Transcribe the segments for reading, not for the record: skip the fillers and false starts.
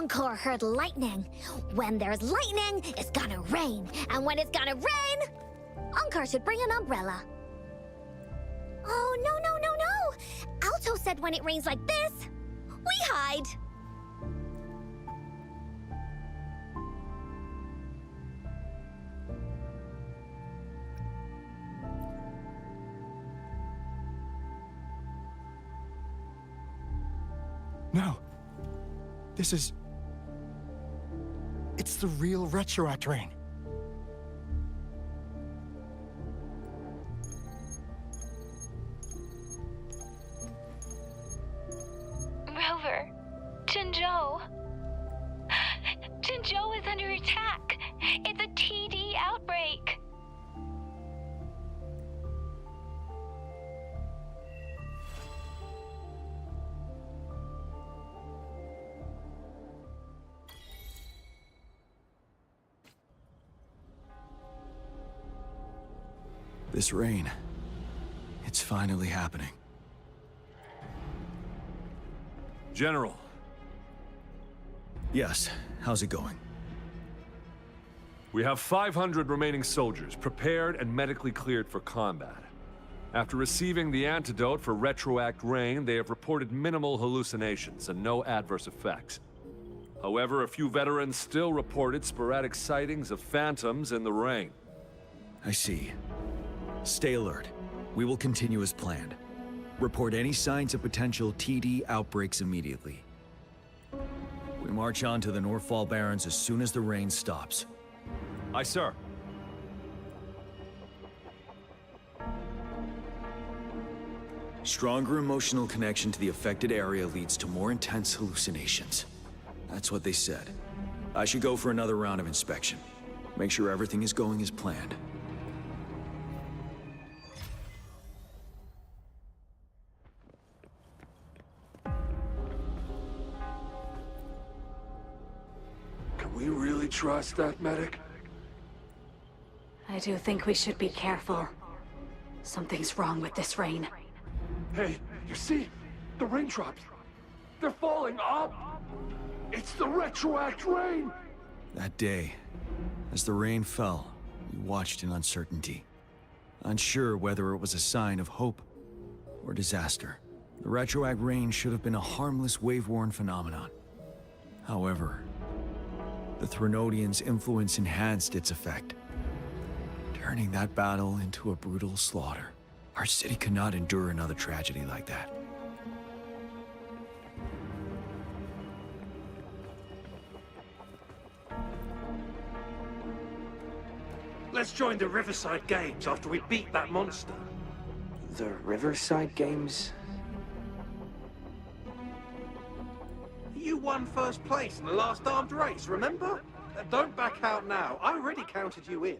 Encore heard lightning. When there's lightning, it's gonna rain. And when it's gonna rain, Encore should bring an umbrella. Oh, no, no, no, no! Alto said when it rains like this, we hide. No. This is... It's the real Retroact rain. Rover, Jinzhou. Jinzhou is under attack. It's a TD outbreak. This rain, it's finally happening. General. Yes, how's it going? We have 500 remaining soldiers, prepared and medically cleared for combat. After receiving the antidote for Retroact rain, they have reported minimal hallucinations and no adverse effects. However, a few veterans still reported sporadic sightings of phantoms in the rain. I see. Stay alert. We will continue as planned. Report any signs of potential TD outbreaks immediately. We march on to the Northfall Barrens as soon as the rain stops. Aye, sir. Stronger emotional connection to the affected area leads to more intense hallucinations. That's what they said. I should go for another round of inspection. Make sure everything is going as planned. Can we really trust that medic? I do think we should be careful. Something's wrong with this rain. Hey, you see? The raindrops. They're falling up. It's the Retroact rain! That day, as the rain fell, we watched in uncertainty. Unsure whether it was a sign of hope or disaster. The Retroact rain should have been a harmless wave-worn phenomenon. However, the Threnodians' influence enhanced its effect, turning that battle into a brutal slaughter. Our city cannot endure another tragedy like that. Let's join the Riverside Games after we beat that monster. The Riverside Games? You won first place in the last armed race, remember? Don't back out now. I already counted you in.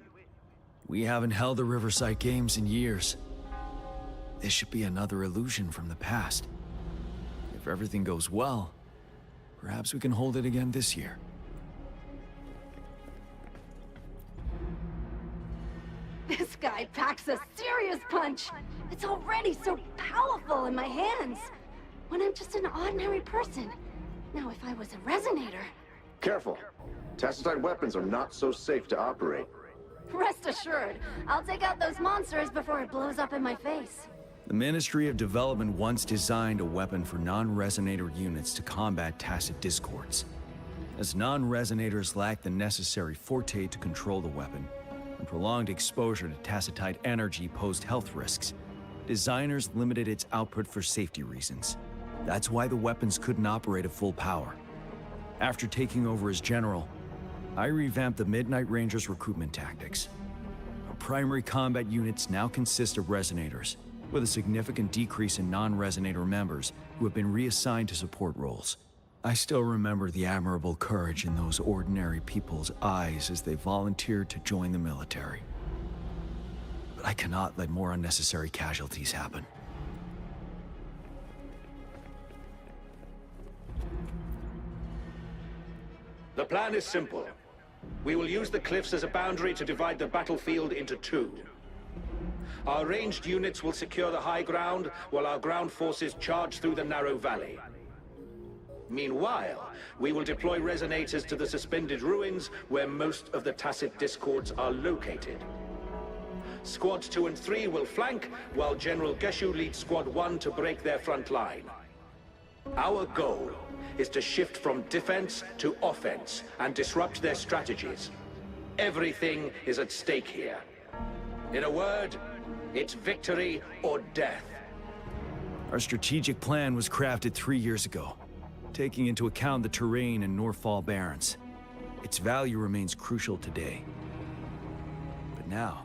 We haven't held the Riverside Games in years. This should be another illusion from the past. If everything goes well, perhaps we can hold it again this year. This guy packs a serious punch. It's already so powerful in my hands. When I'm just an ordinary person. Now, if I was a resonator... Careful. Tacitite weapons are not so safe to operate. Rest assured, I'll take out those monsters before it blows up in my face. The Ministry of Development once designed a weapon for non-resonator units to combat tacit discords. As non-resonators lack the necessary forte to control the weapon, and prolonged exposure to tacitite energy posed health risks, designers limited its output for safety reasons. That's why the weapons couldn't operate at full power. After taking over as general, I revamped the Midnight Rangers' recruitment tactics. Our primary combat units now consist of resonators, with a significant decrease in non-resonator members who have been reassigned to support roles. I still remember the admirable courage in those ordinary people's eyes as they volunteered to join the military. But I cannot let more unnecessary casualties happen. The plan is simple. We will use the cliffs as a boundary to divide the battlefield into two. Our ranged units will secure the high ground, while our ground forces charge through the narrow valley. Meanwhile, we will deploy resonators to the suspended ruins where most of the Tacit Discords are located. Squads 2 and 3 will flank, while General Geshu leads Squad 1 to break their front line. Our goal is to shift from defense to offense and disrupt their strategies. Everything is at stake here. In a word, it's victory or death. Our strategic plan was crafted 3 years ago, taking into account the terrain in Norfall Barrens. Its value remains crucial today. But now,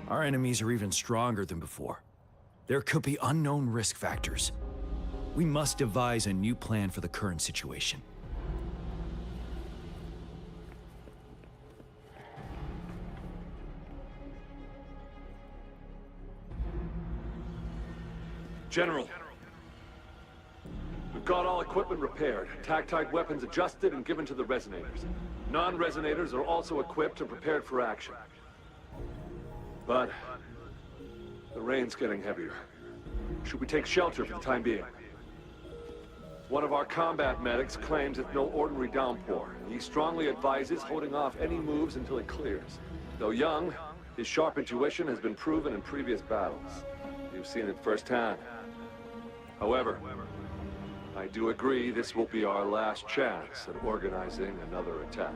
our enemies are even stronger than before. There could be unknown risk factors. We must devise a new plan for the current situation. General. We've got all equipment repaired, tactile weapons adjusted and given to the resonators. Non-resonators are also equipped and prepared for action. But the rain's getting heavier. Should we take shelter for the time being? One of our combat medics claims it's no ordinary downpour. He strongly advises holding off any moves until it clears. Though young, his sharp intuition has been proven in previous battles. You've seen it firsthand. However, I do agree this will be our last chance at organizing another attack.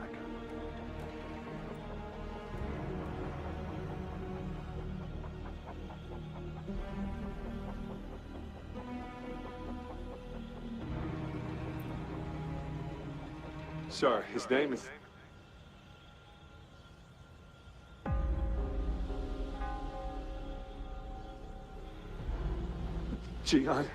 Sir, his name is... Jian.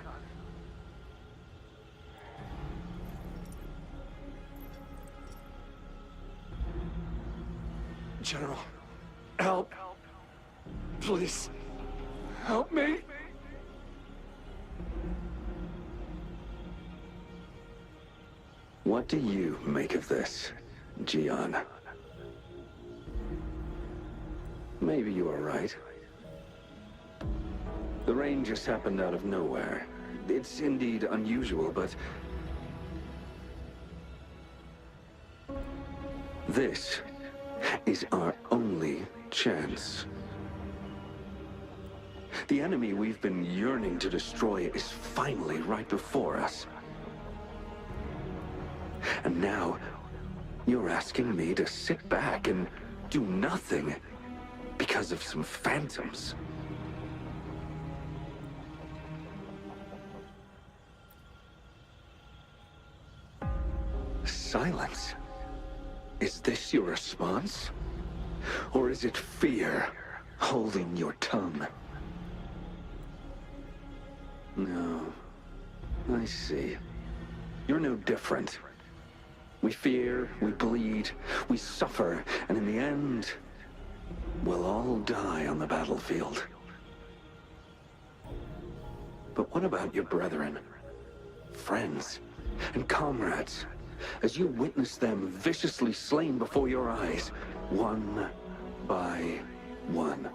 General, help. Please, help me. What do you make of this, Jian? Maybe you are right. The rain just happened out of nowhere. It's indeed unusual, but... this is our only chance. The enemy we've been yearning to destroy is finally right before us. And now, you're asking me to sit back and do nothing because of some phantoms. Silence? Is this your response? Or is it fear holding your tongue? No. I see. You're no different. We fear, we bleed, we suffer, and in the end, we'll all die on the battlefield. But what about your brethren, friends, and comrades? As you witness them viciously slain before your eyes, one by one.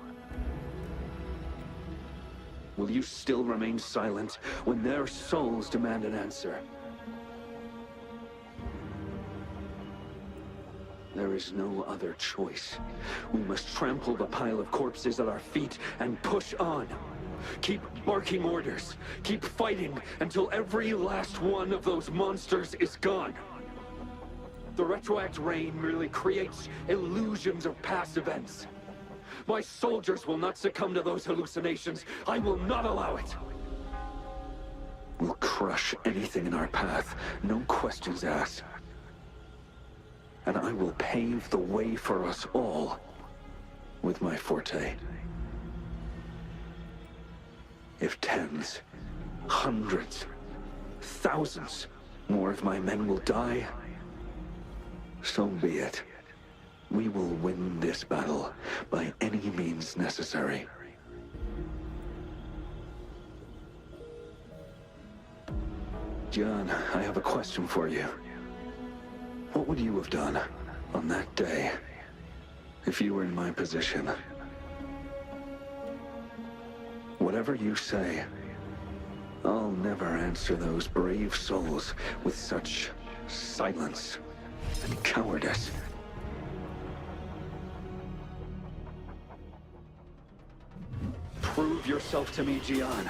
Will you still remain silent when their souls demand an answer? There is no other choice. We must trample the pile of corpses at our feet and push on. Keep barking orders. Keep fighting until every last one of those monsters is gone. The retroact rain merely creates illusions of past events. My soldiers will not succumb to those hallucinations. I will not allow it. We'll crush anything in our path, no questions asked. And I will pave the way for us all with my forte. If tens, hundreds, thousands more of my men will die, so be it. We will win this battle by any means necessary. John, I have a question for you. What would you have done on that day if you were in my position? Whatever you say, I'll never answer those brave souls with such silence and cowardice. Prove yourself to me, Gian.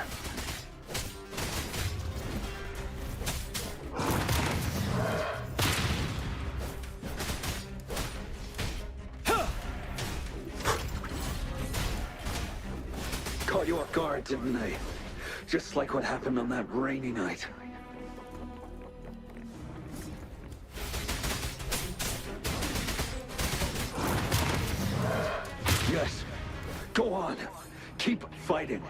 Caught you off guard, didn't they? Just like what happened on that rainy night. Yes. Go on. Keep fighting.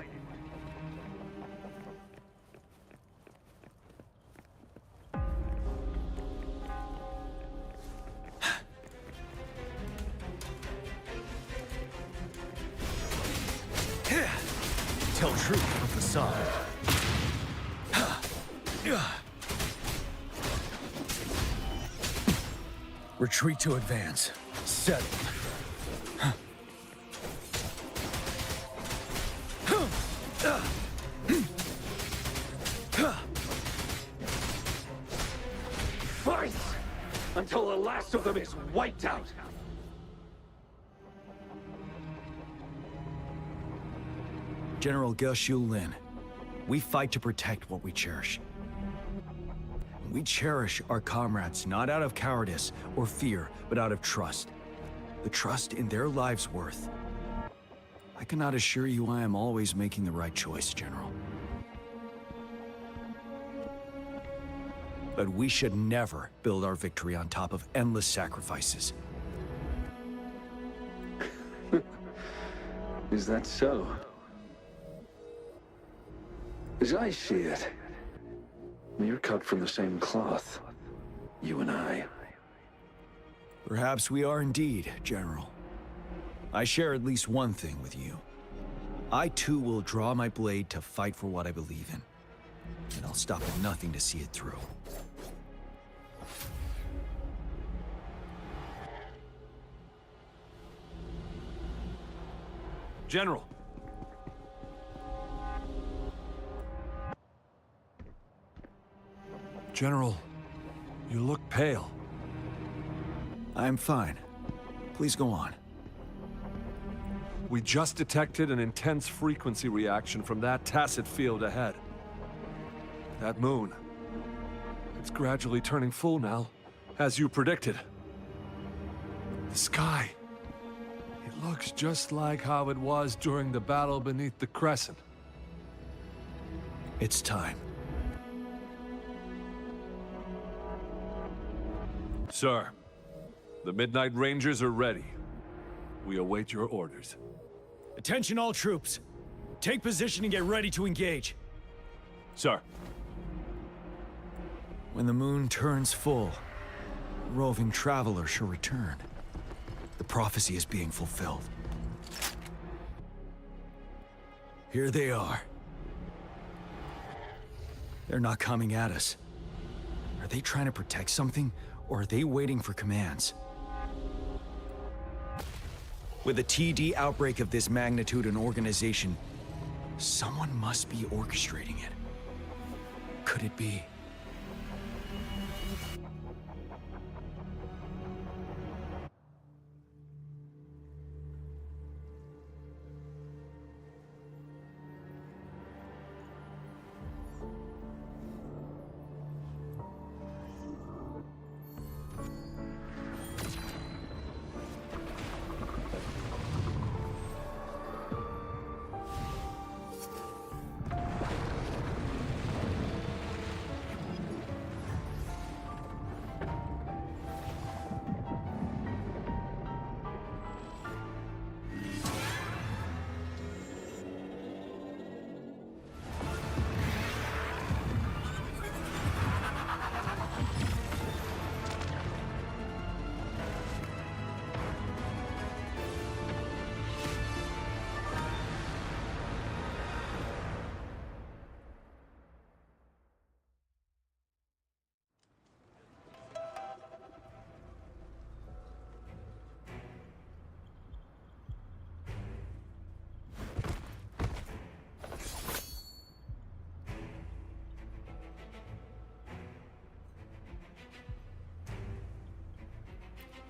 Tell truth from facade. Retreat to advance. Settled. Fight! Until the last of them is wiped out! General Ge Lin, we fight to protect what we cherish. We cherish our comrades not out of cowardice or fear, but out of trust. The trust in their lives' worth. I cannot assure you I am always making the right choice, General. But we should never build our victory on top of endless sacrifices. Is that so? As I see it, we're cut from the same cloth, you and I. Perhaps we are indeed, General. I share at least one thing with you. I too will draw my blade to fight for what I believe in. And I'll stop at nothing to see it through. General. General, you look pale. I'm fine. Please go on. We just detected an intense frequency reaction from that tacit field ahead. That moon. It's gradually turning full now, as you predicted. The sky. It looks just like how it was during the battle beneath the Crescent. It's time. Sir, the Midnight Rangers are ready. We await your orders. Attention all troops. Take position and get ready to engage. Sir. When the moon turns full, a roving traveler shall return. The prophecy is being fulfilled. Here they are. They're not coming at us. Are they trying to protect something, or are they waiting for commands? With a TD outbreak of this magnitude and organization, someone must be orchestrating it. Could it be?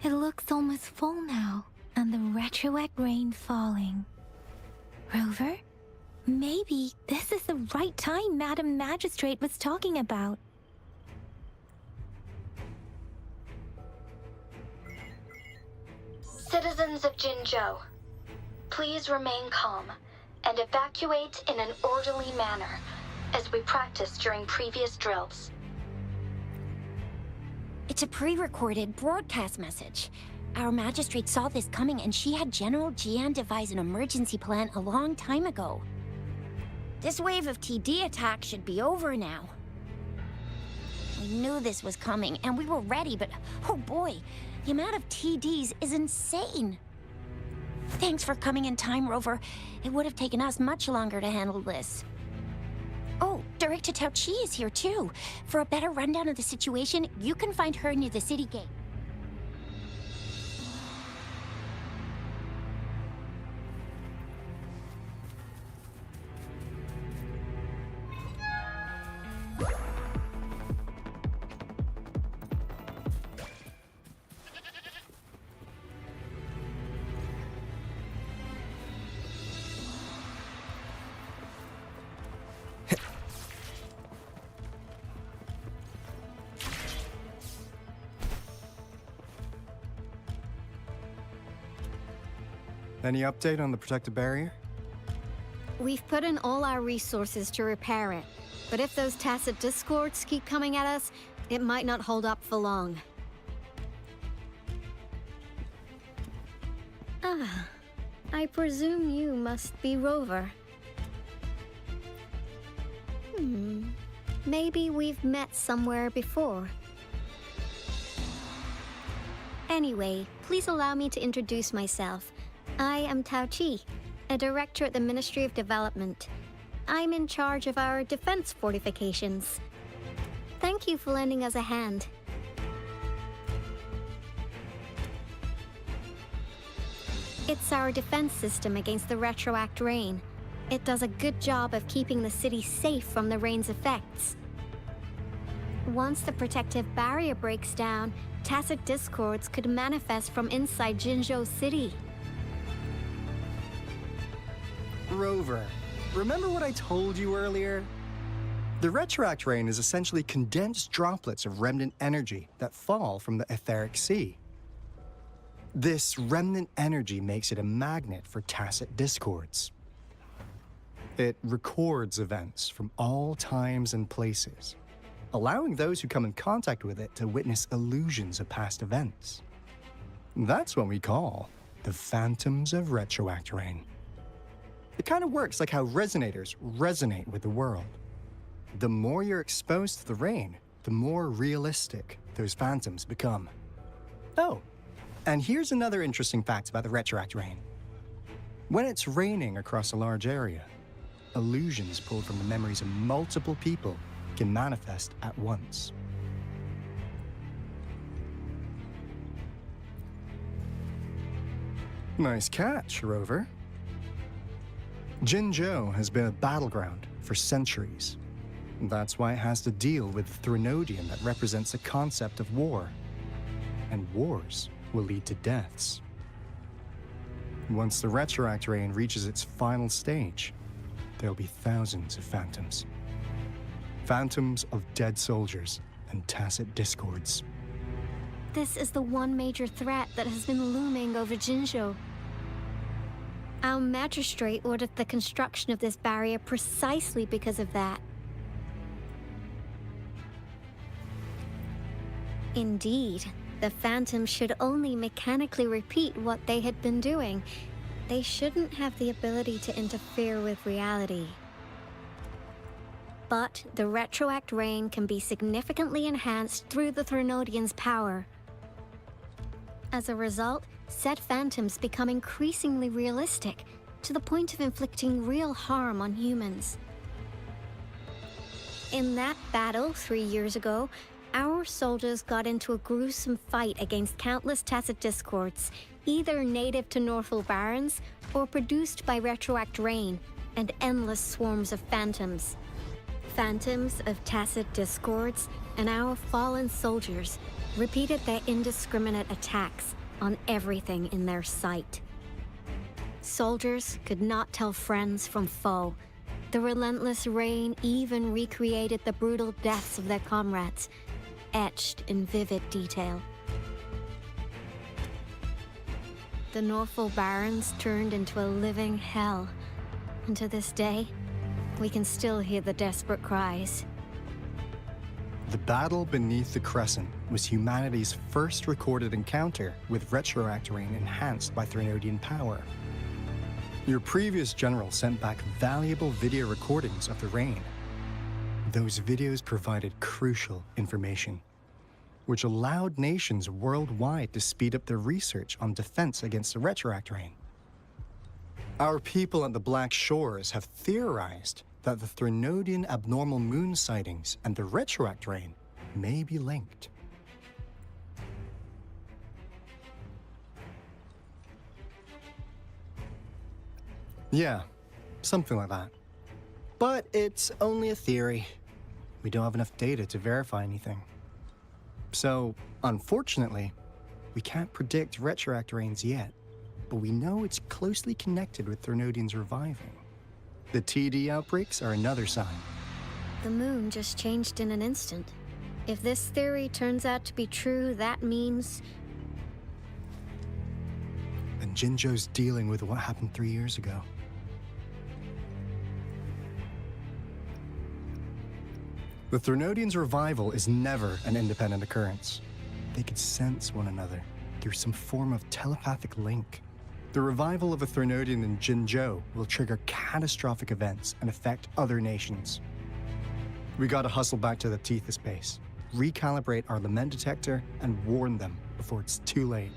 It looks almost full now, and the retroact rain falling. Rover? Maybe this is the right time Madam Magistrate was talking about. Citizens of Jinzhou, please remain calm and evacuate in an orderly manner, as we practiced during previous drills. It's a pre-recorded broadcast message. Our magistrate saw this coming and she had General Jian devise an emergency plan a long time ago. This wave of TD attacks should be over now. We knew this was coming and we were ready, but oh boy, the amount of TDs is insane. Thanks for coming in time, Rover. It would have taken us much longer to handle this. Oh, Director Tao Chi is here too. For a better rundown of the situation, you can find her near the city gate. Any update on the protective barrier? We've put in all our resources to repair it, but if those tacit discords keep coming at us, it might not hold up for long. Ah, I presume you must be Rover. Maybe we've met somewhere before. Anyway, please allow me to introduce myself. I am Tao Chi, a director at the Ministry of Development. I'm in charge of our defense fortifications. Thank you for lending us a hand. It's our defense system against the retroact rain. It does a good job of keeping the city safe from the rain's effects. Once the protective barrier breaks down, tacit discords could manifest from inside Jinzhou City. Rover, remember what I told you earlier? The retroact rain is essentially condensed droplets of remnant energy that fall from the etheric sea. This remnant energy makes it a magnet for tacit discords. It records events from all times and places, allowing those who come in contact with it to witness illusions of past events. That's what we call the phantoms of retroact rain. It kind of works like how resonators resonate with the world. The more you're exposed to the rain, the more realistic those phantoms become. Oh, and here's another interesting fact about the retroact rain. When it's raining across a large area, illusions pulled from the memories of multiple people can manifest at once. Nice catch, Rover. Jinzhou has been a battleground for centuries. That's why it has to deal with the Threnodian that represents a concept of war. And wars will lead to deaths. Once the retroact rain reaches its final stage, there'll be thousands of phantoms. Phantoms of dead soldiers and tacit discords. This is the one major threat that has been looming over Jinzhou. Our magistrate ordered the construction of this barrier precisely because of that. Indeed, the phantoms should only mechanically repeat what they had been doing. They shouldn't have the ability to interfere with reality. But the retroact rain can be significantly enhanced through the Threnodian's power. As a result, said phantoms become increasingly realistic, to the point of inflicting real harm on humans. In that battle 3 years ago, our soldiers got into a gruesome fight against countless tacit discords, either native to Northwell Barrens or produced by retroact rain and endless swarms of phantoms. Phantoms of tacit discords and our fallen soldiers repeated their indiscriminate attacks on everything in their sight. Soldiers could not tell friends from foe. The relentless rain even recreated the brutal deaths of their comrades, etched in vivid detail. The Norfolk Barrens turned into a living hell, and to this day, we can still hear the desperate cries. The battle beneath the Crescent was humanity's first recorded encounter with retroact rain enhanced by Threnodian power. Your previous general sent back valuable video recordings of the rain. Those videos provided crucial information, which allowed nations worldwide to speed up their research on defense against the retroact rain. Our people at the Black Shores have theorized that the Threnodian abnormal moon sightings and the retroact rain may be linked. Yeah, something like that. But it's only a theory. We don't have enough data to verify anything. So, unfortunately, we can't predict retroact rains yet, but we know it's closely connected with Threnodians reviving. The TD outbreaks are another sign. The moon just changed in an instant. If this theory turns out to be true, that means... And Jinzhou's dealing with what happened 3 years ago. The Threnodians' revival is never an independent occurrence. They could sense one another through some form of telepathic link. The revival of a Threnodian in Jinzhou will trigger catastrophic events and affect other nations. We gotta hustle back to the Tethys base, recalibrate our lament detector, and warn them before it's too late.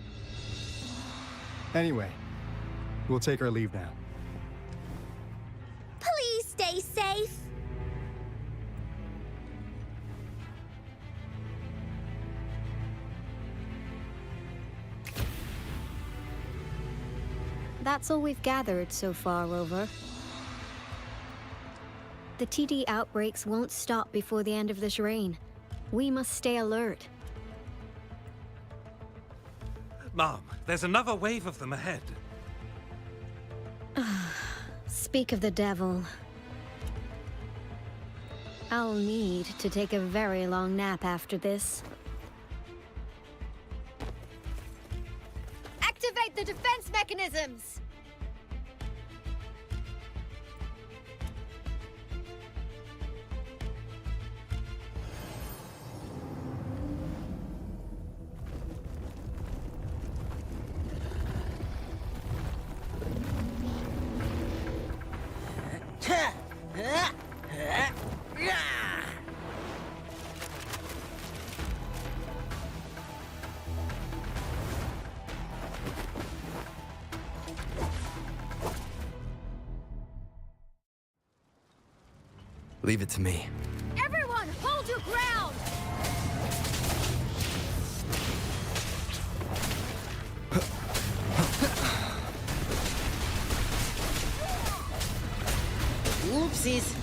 Anyway, we'll take our leave now. Please stay safe. That's all we've gathered so far, Rover. The TD outbreaks won't stop before the end of this reign. We must stay alert. Mom, there's another wave of them ahead. Speak of the devil. I'll need to take a very long nap after this. Activate the defense mechanisms! Leave it to me. Everyone, hold your ground! Oopsies.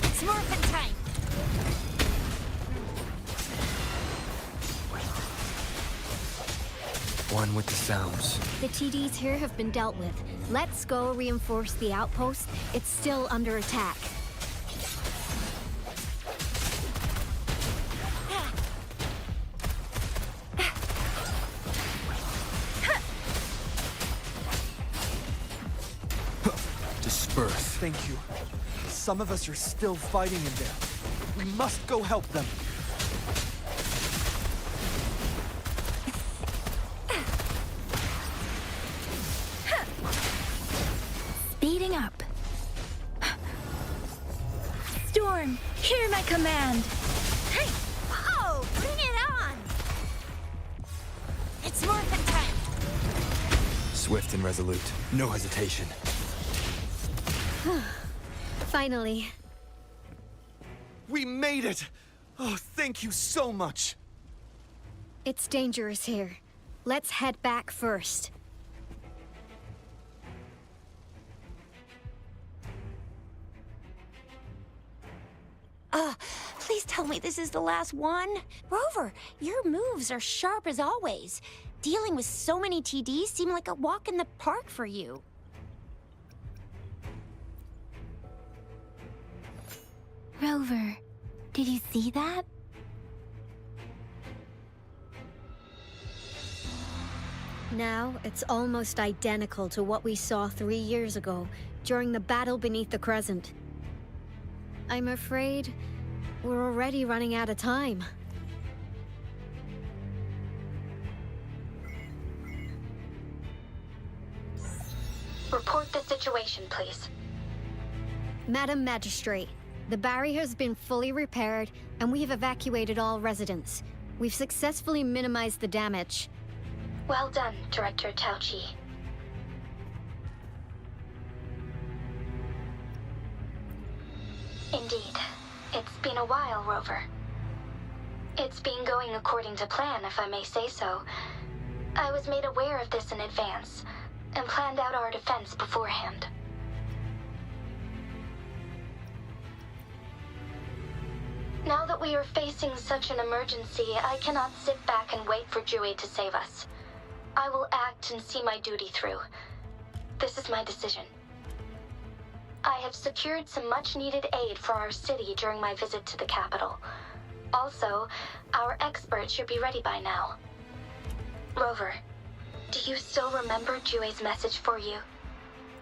It's morphin' time! One with the sounds. The TDs here have been dealt with. Let's go reinforce the outpost. It's still under attack. Disperse. Thank you. Some of us are still fighting in there. We must go help them. Speeding up. Storm, hear my command. Hey! Oh, bring it on! It's morphin' time! Swift and resolute. No hesitation. Finally. We made it! Oh, thank you so much! It's dangerous here. Let's head back first. Please tell me this is the last one. Rover, your moves are sharp as always. Dealing with so many TDs seem like a walk in the park for you. Rover, did you see that? Now, it's almost identical to what we saw 3 years ago, during the battle beneath the Crescent. I'm afraid we're already running out of time. Report the situation, please. Madam Magistrate, the barrier has been fully repaired, and we have evacuated all residents. We've successfully minimized the damage. Well done, Director Tauchi. Indeed. It's been a while, Rover. It's been going according to plan, if I may say so. I was made aware of this in advance, and planned out our defense beforehand. Now that we are facing such an emergency, I cannot sit back and wait for Jue to save us. I will act and see my duty through. This is my decision. I have secured some much-needed aid for our city during my visit to the capital. Also, our experts should be ready by now. Rover, do you still remember Jue's message for you?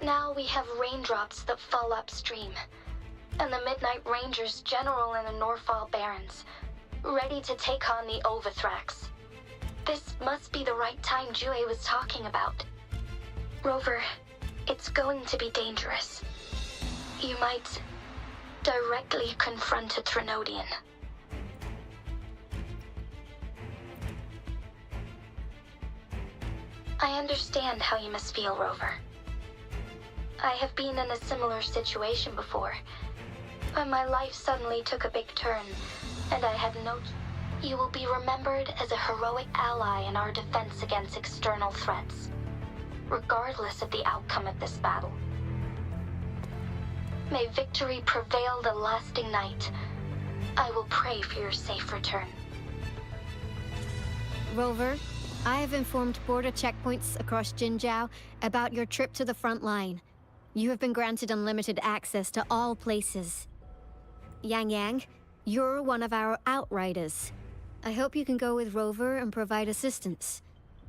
Now we have raindrops that fall upstream, and the Midnight Rangers general in the Norfall Barrens, ready to take on the Overthrax. This must be the right time Jue was talking about. Rover, it's going to be dangerous. You might directly confront a Trinodian. I understand how you must feel, Rover. I have been in a similar situation before, when my life suddenly took a big turn, and I had no... You will be remembered as a heroic ally in our defense against external threats, regardless of the outcome of this battle. May victory prevail the lasting night. I will pray for your safe return. Rover, I have informed border checkpoints across Jinjiao about your trip to the front line. You have been granted unlimited access to all places. Yang Yang, you're one of our outriders. I hope you can go with Rover and provide assistance.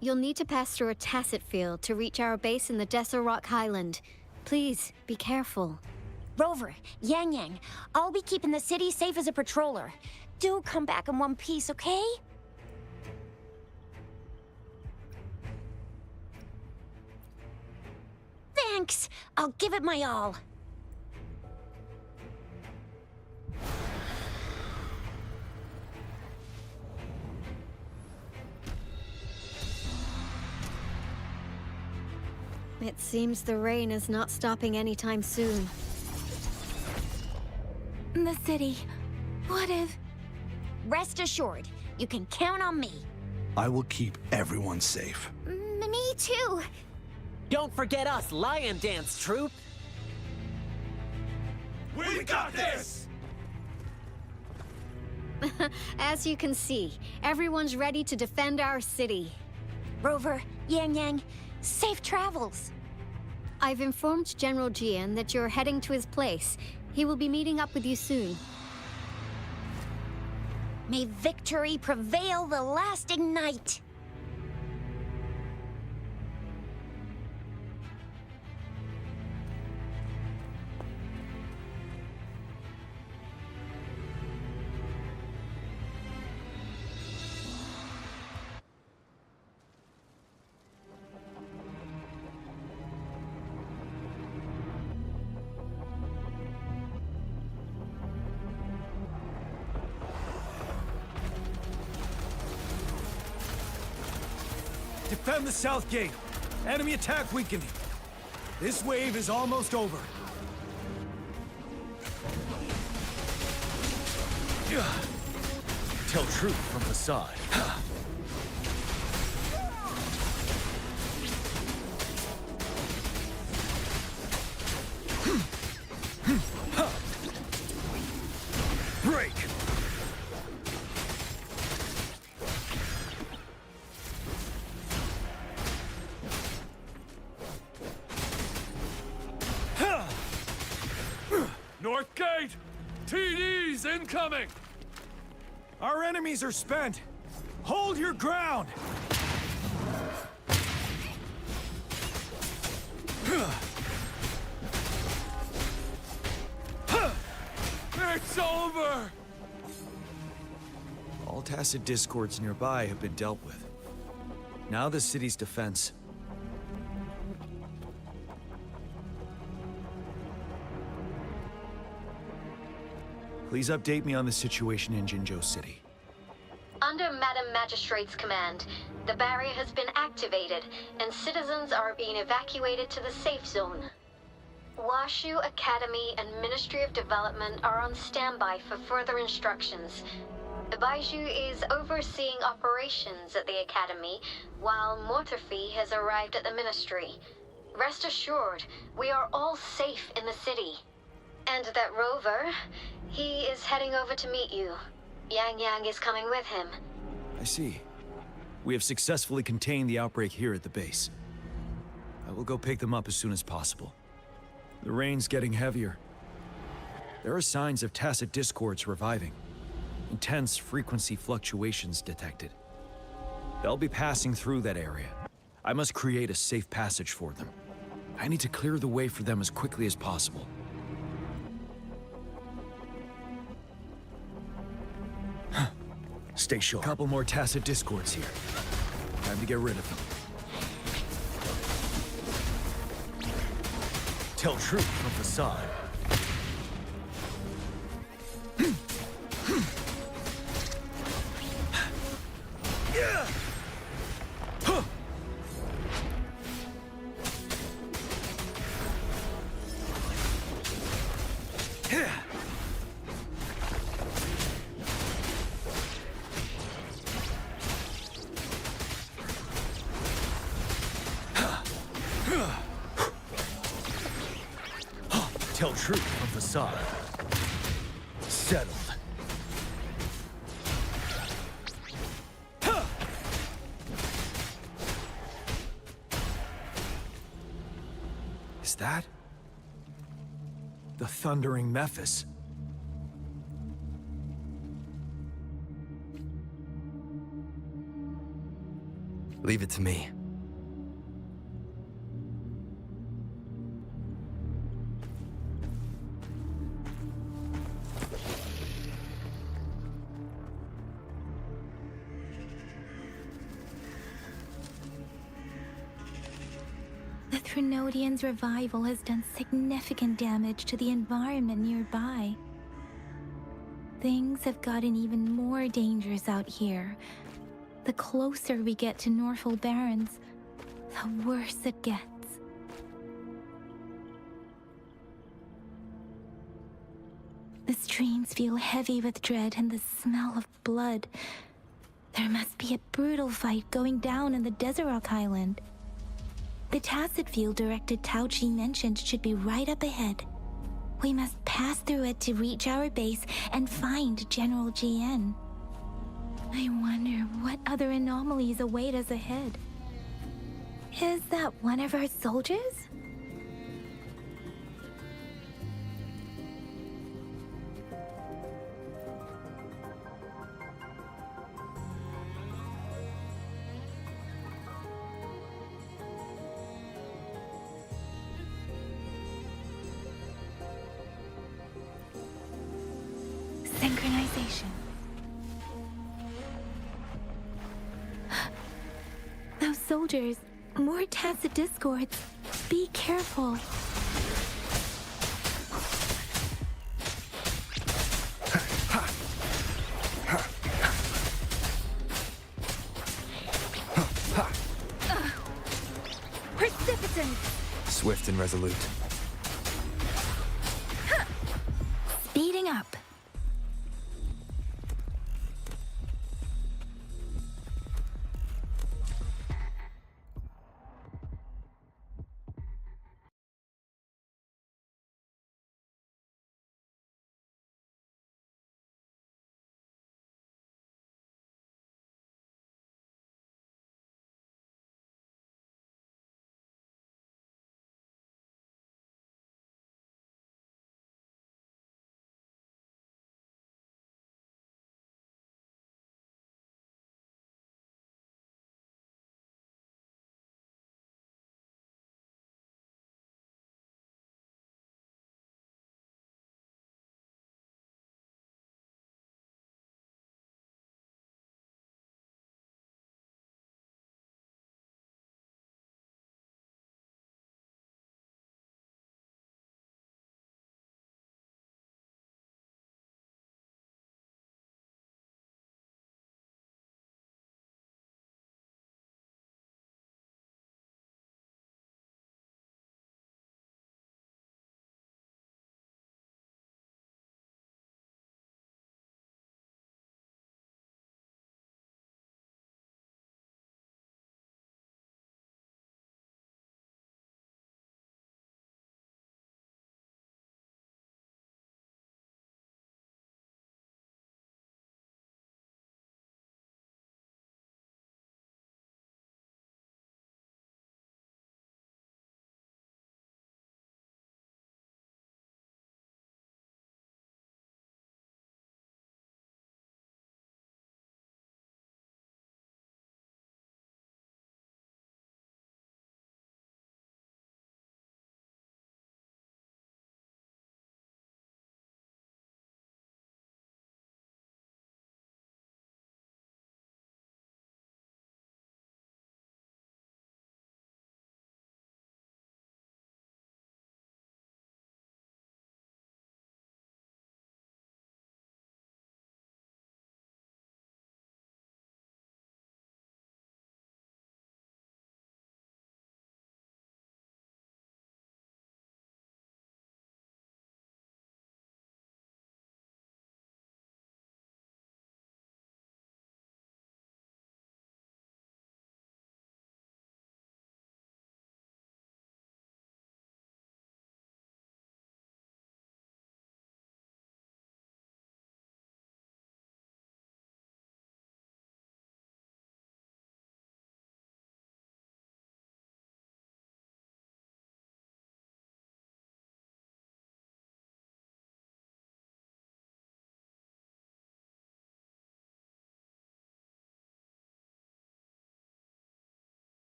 You'll need to pass through a tacit field to reach our base in the Desert Rock Highland. Please, be careful. Rover, Yang Yang, I'll be keeping the city safe as a patroller. Do come back in one piece, okay? Thanks! I'll give it my all. It seems the rain is not stopping anytime soon. The city. What if... Rest assured, you can count on me. I will keep everyone safe. Me too. Don't forget us, Lion Dance Troop! We got this! As you can see, everyone's ready to defend our city. Rover, Yang Yang, safe travels. I've informed General Jian that you're heading to his place. He will be meeting up with you soon. May victory prevail the lasting night. Defend the south gate. Enemy attack weakening. This wave is almost over. Tell truth from the side. North Gate! TDs incoming! Our enemies are spent! Hold your ground! It's over! All tacit discords nearby have been dealt with. Now the city's defense. Please update me on the situation in Jinzhou City. Under Madam Magistrate's command, the barrier has been activated, and citizens are being evacuated to the safe zone. Washu Academy and Ministry of Development are on standby for further instructions. Baiju is overseeing operations at the Academy, while Mortarfi has arrived at the Ministry. Rest assured, we are all safe in the city. And that Rover, he is heading over to meet you. Yang Yang is coming with him. I see. We have successfully contained the outbreak here at the base. I will go pick them up as soon as possible. The rain's getting heavier. There are signs of tacit discords reviving. Intense frequency fluctuations detected. They'll be passing through that area. I must create a safe passage for them. I need to clear the way for them as quickly as possible. Stay sharp. A couple more tacit discords here. Time to get rid of them. Tell truth from facade. Tell truth from facade. Settled. Is that the thundering Mephis? Leave it to me. The Threnodian's revival has done significant damage to the environment nearby. Things have gotten even more dangerous out here. The closer we get to Norfolk Barrens, the worse it gets. The streams feel heavy with dread and the smell of blood. There must be a brutal fight going down in the Desert Rock Island. The tacit field Director Tauchi mentioned should be right up ahead. We must pass through it to reach our base and find General GN. I wonder what other anomalies await us ahead. Is that one of our soldiers? Synchronization. Those soldiers, more tacit discords. Be careful. Precipitant! Swift and resolute. Speeding up.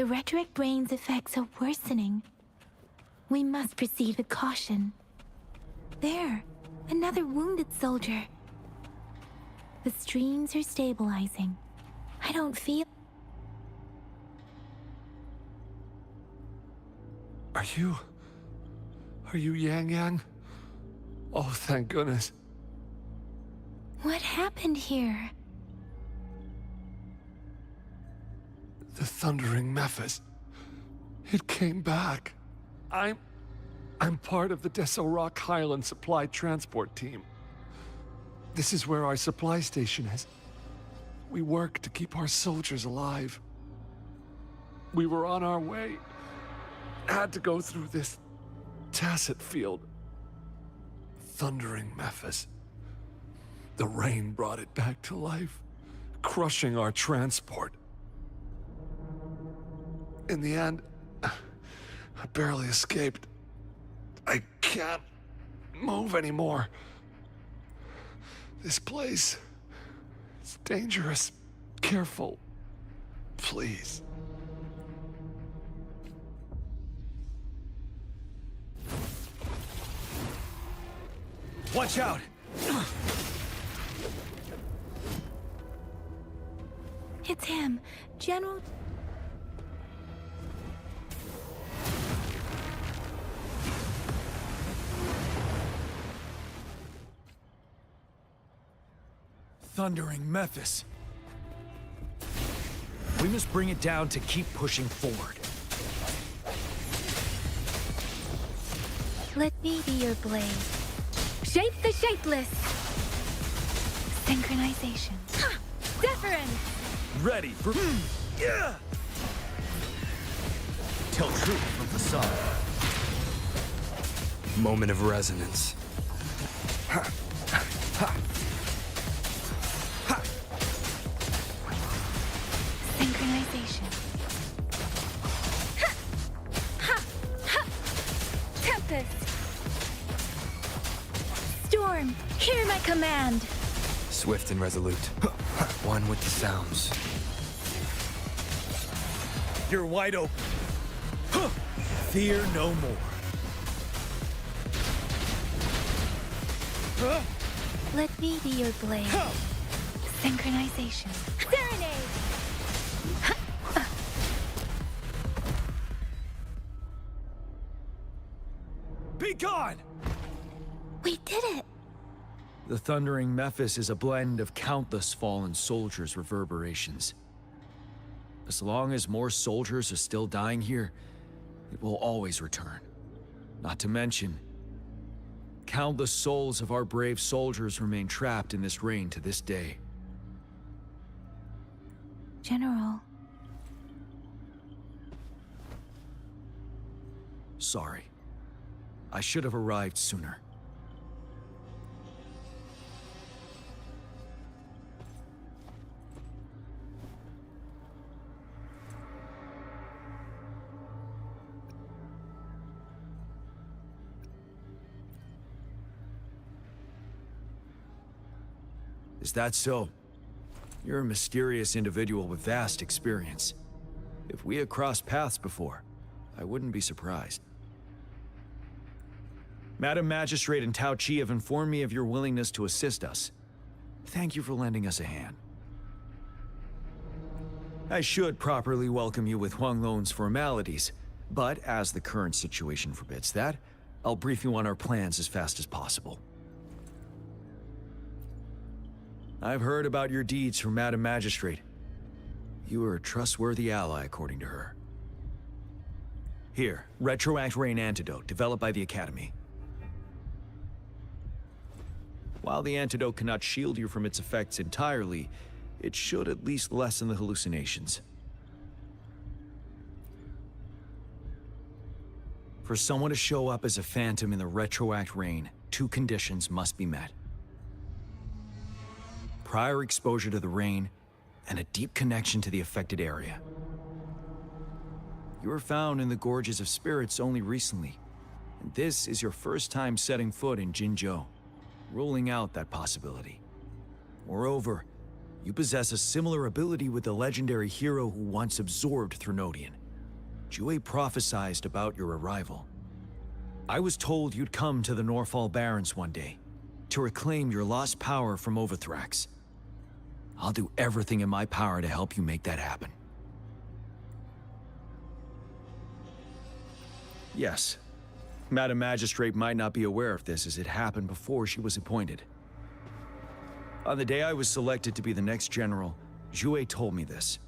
The retroact rain's effects are worsening. We must proceed with caution. There, another wounded soldier. The streams are stabilizing. I don't feel... Are you Yang Yang? Oh, thank goodness. What happened here? The Thundering Memphis. It came back. I'm part of the Desert Rock Highland Supply Transport Team. This is where our supply station is. We work to keep our soldiers alive. We were on our way. Had to go through this tacit field. Thundering Memphis. The rain brought it back to life, crushing our transport. In the end, I barely escaped. I can't move anymore. This place, it's dangerous. Careful, please. Watch out! It's him, General... Thundering Memphis. We must bring it down to keep pushing forward. Let me be your blade. Shape the shapeless! Synchronization. Deference! Ready for... Yeah! Tell truth from facade. Moment of resonance. Synchronization. Tempest! Storm, hear my command! Swift and resolute. One with the sounds. You're wide open. Fear no more. Let me be your blade. Synchronization. Serenade! Be gone! We did it! The Thundering Memphis is a blend of countless fallen soldiers' reverberations. As long as more soldiers are still dying here, it will always return. Not to mention, countless souls of our brave soldiers remain trapped in this rain to this day. General. Sorry. I should have arrived sooner. Is that so? You're a mysterious individual with vast experience. If we had crossed paths before, I wouldn't be surprised. Madam Magistrate and Tao Chi have informed me of your willingness to assist us. Thank you for lending us a hand. I should properly welcome you with Huang Lon's formalities, but as the current situation forbids that, I'll brief you on our plans as fast as possible. I've heard about your deeds from Madam Magistrate. You are a trustworthy ally, according to her. Here, Retroact Rain Antidote, developed by the Academy. While the antidote cannot shield you from its effects entirely, it should at least lessen the hallucinations. For someone to show up as a phantom in the Retroact Rain, 2 conditions must be met. Prior exposure to the rain, and a deep connection to the affected area. You were found in the Gorges of Spirits only recently, and this is your first time setting foot in Jinzhou, ruling out that possibility. Moreover, you possess a similar ability with the legendary hero who once absorbed Threnodian, Jue prophesied about your arrival. I was told you'd come to the Norfall Barrens one day, to reclaim your lost power from Overthrax. I'll do everything in my power to help you make that happen. Yes, Madam Magistrate might not be aware of this as it happened before she was appointed. On the day I was selected to be the next general, Jue told me this.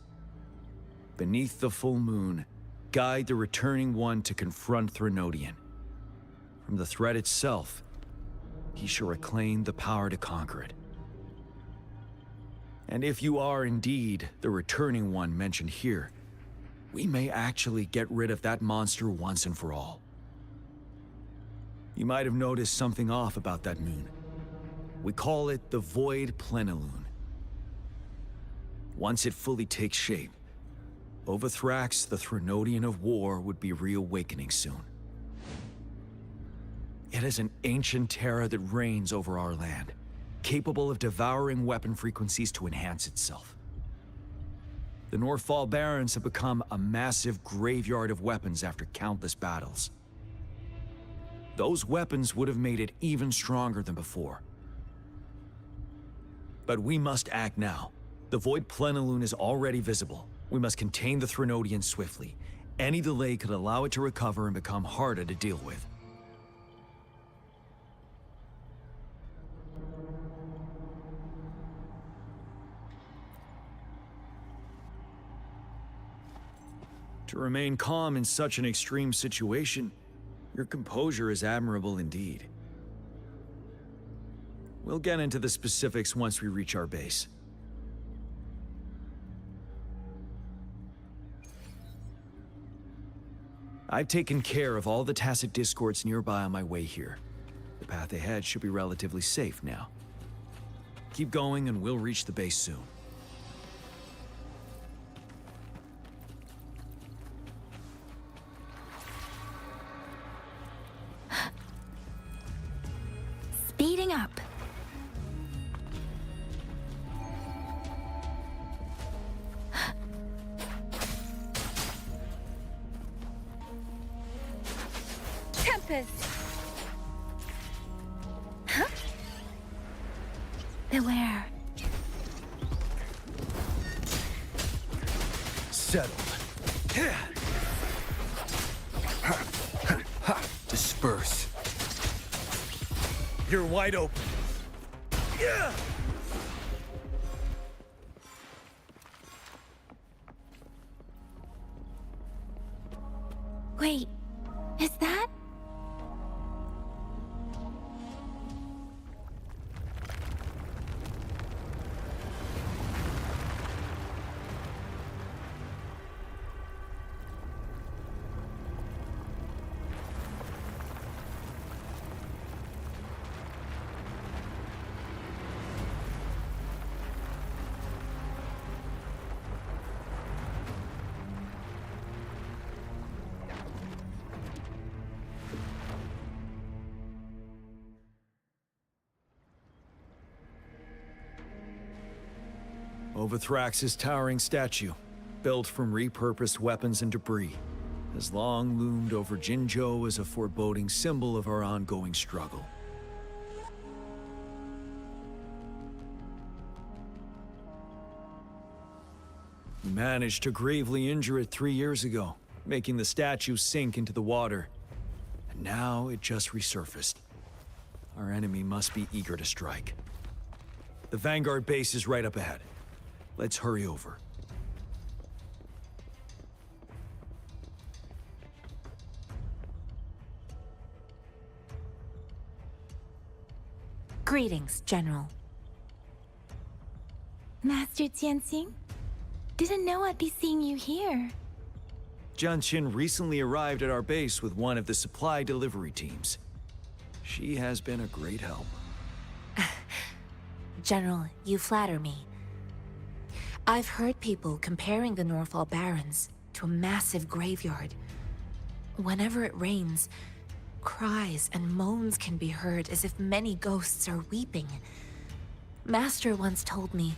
Beneath the full moon, guide the returning one to confront Threnodian. From the threat itself, he shall reclaim the power to conquer it. And if you are indeed the returning one mentioned here, we may actually get rid of that monster once and for all. You might have noticed something off about that moon. We call it the Void Plenilune. Once it fully takes shape, Overthrax, the Threnodian of War, would be reawakening soon. It is an ancient terror that reigns over our land, capable of devouring weapon frequencies to enhance itself. The Norfall Barrens have become a massive graveyard of weapons after countless battles. Those weapons would have made it even stronger than before. But we must act now. The Void Plenilune is already visible. We must contain the Threnodian swiftly. Any delay could allow it to recover and become harder to deal with. To remain calm in such an extreme situation, your composure is admirable indeed. We'll get into the specifics once we reach our base. I've taken care of all the tacit discords nearby on my way here. The path ahead should be relatively safe now. Keep going and we'll reach the base soon. Speeding up. Tempest. Huh? Beware. Settled. Disperse. You're wide open. Yeah! Wait, is that? Overthrax's towering statue, built from repurposed weapons and debris, has long loomed over Jinzhou as a foreboding symbol of our ongoing struggle. We managed to gravely injure it 3 years ago, making the statue sink into the water. And now it just resurfaced. Our enemy must be eager to strike. The Vanguard base is right up ahead. Let's hurry over. Greetings, General. Master Tianxing? Didn't know I'd be seeing you here. Jianqin recently arrived at our base with one of the supply delivery teams. She has been a great help. General, you flatter me. I've heard people comparing the Norfall Barrens to a massive graveyard. Whenever it rains, cries and moans can be heard as if many ghosts are weeping. Master once told me,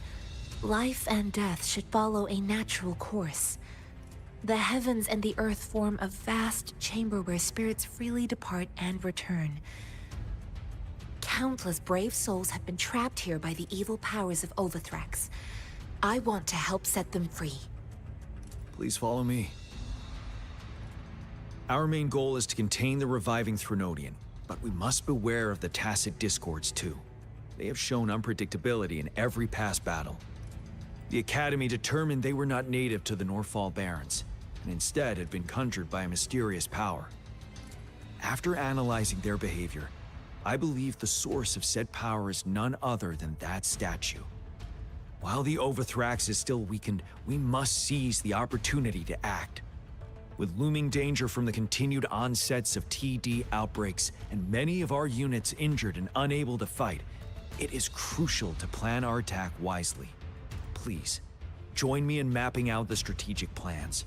life and death should follow a natural course. The heavens and the earth form a vast chamber where spirits freely depart and return. Countless brave souls have been trapped here by the evil powers of Overthrax. I want to help set them free. Please follow me. Our main goal is to contain the reviving Threnodian, but we must beware of the Tacit Discords too. They have shown unpredictability in every past battle. The Academy determined they were not native to the Norfall Barrens, and instead had been conjured by a mysterious power. After analyzing their behavior, I believe the source of said power is none other than that statue. While the Overthrax is still weakened, we must seize the opportunity to act. With looming danger from the continued onsets of TD outbreaks and many of our units injured and unable to fight, it is crucial to plan our attack wisely. Please, join me in mapping out the strategic plans.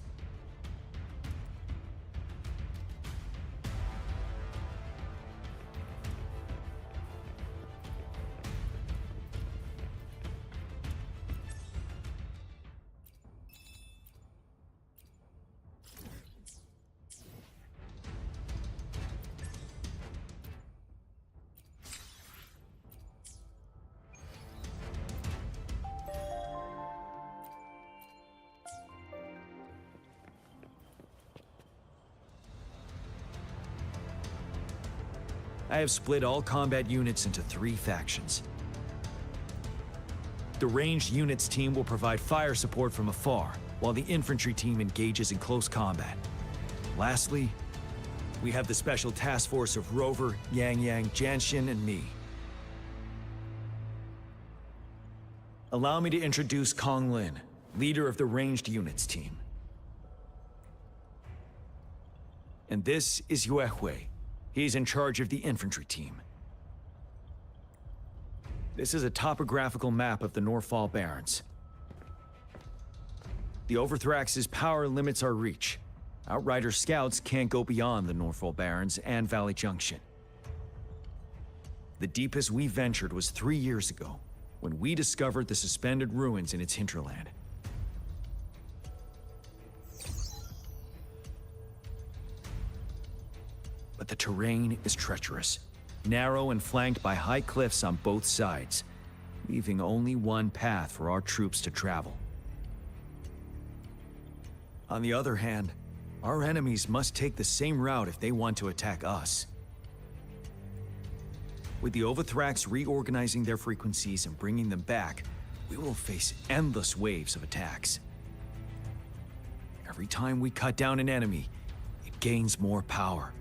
I have split all combat units into 3 factions. The ranged units team will provide fire support from afar, while the infantry team engages in close combat. Lastly, we have the special task force of Rover, Yang Yang, Janshin, and me. Allow me to introduce Kong Lin, leader of the ranged units team. And this is Yue Hui. He's in charge of the infantry team. This is a topographical map of the Norfall Barrens. The Overthrax's power limits our reach. Outrider scouts can't go beyond the Norfall Barrens and Valley Junction. The deepest we ventured was 3 years ago, when we discovered the suspended ruins in its hinterland. But the terrain is treacherous, narrow and flanked by high cliffs on both sides, leaving only one path for our troops to travel. On the other hand, our enemies must take the same route if they want to attack us. With the Overthrax reorganizing their frequencies and bringing them back, we will face endless waves of attacks. Every time we cut down an enemy, it gains more power.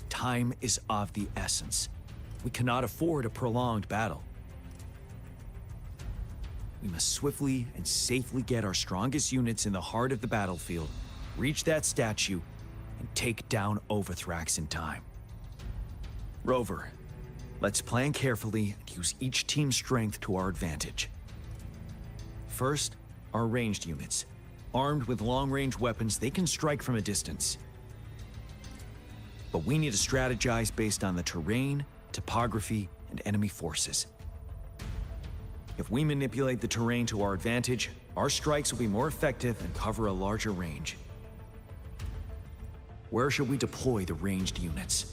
Time is of the essence. We cannot afford a prolonged battle. We must swiftly and safely get our strongest units in the heart of the battlefield, reach that statue, and take down Overthrax in time. Rover, let's plan carefully and use each team's strength to our advantage. First, our ranged units. Armed with long-range weapons, they can strike from a distance. But we need to strategize based on the terrain, topography, and enemy forces. If we manipulate the terrain to our advantage, our strikes will be more effective and cover a larger range. Where should we deploy the ranged units?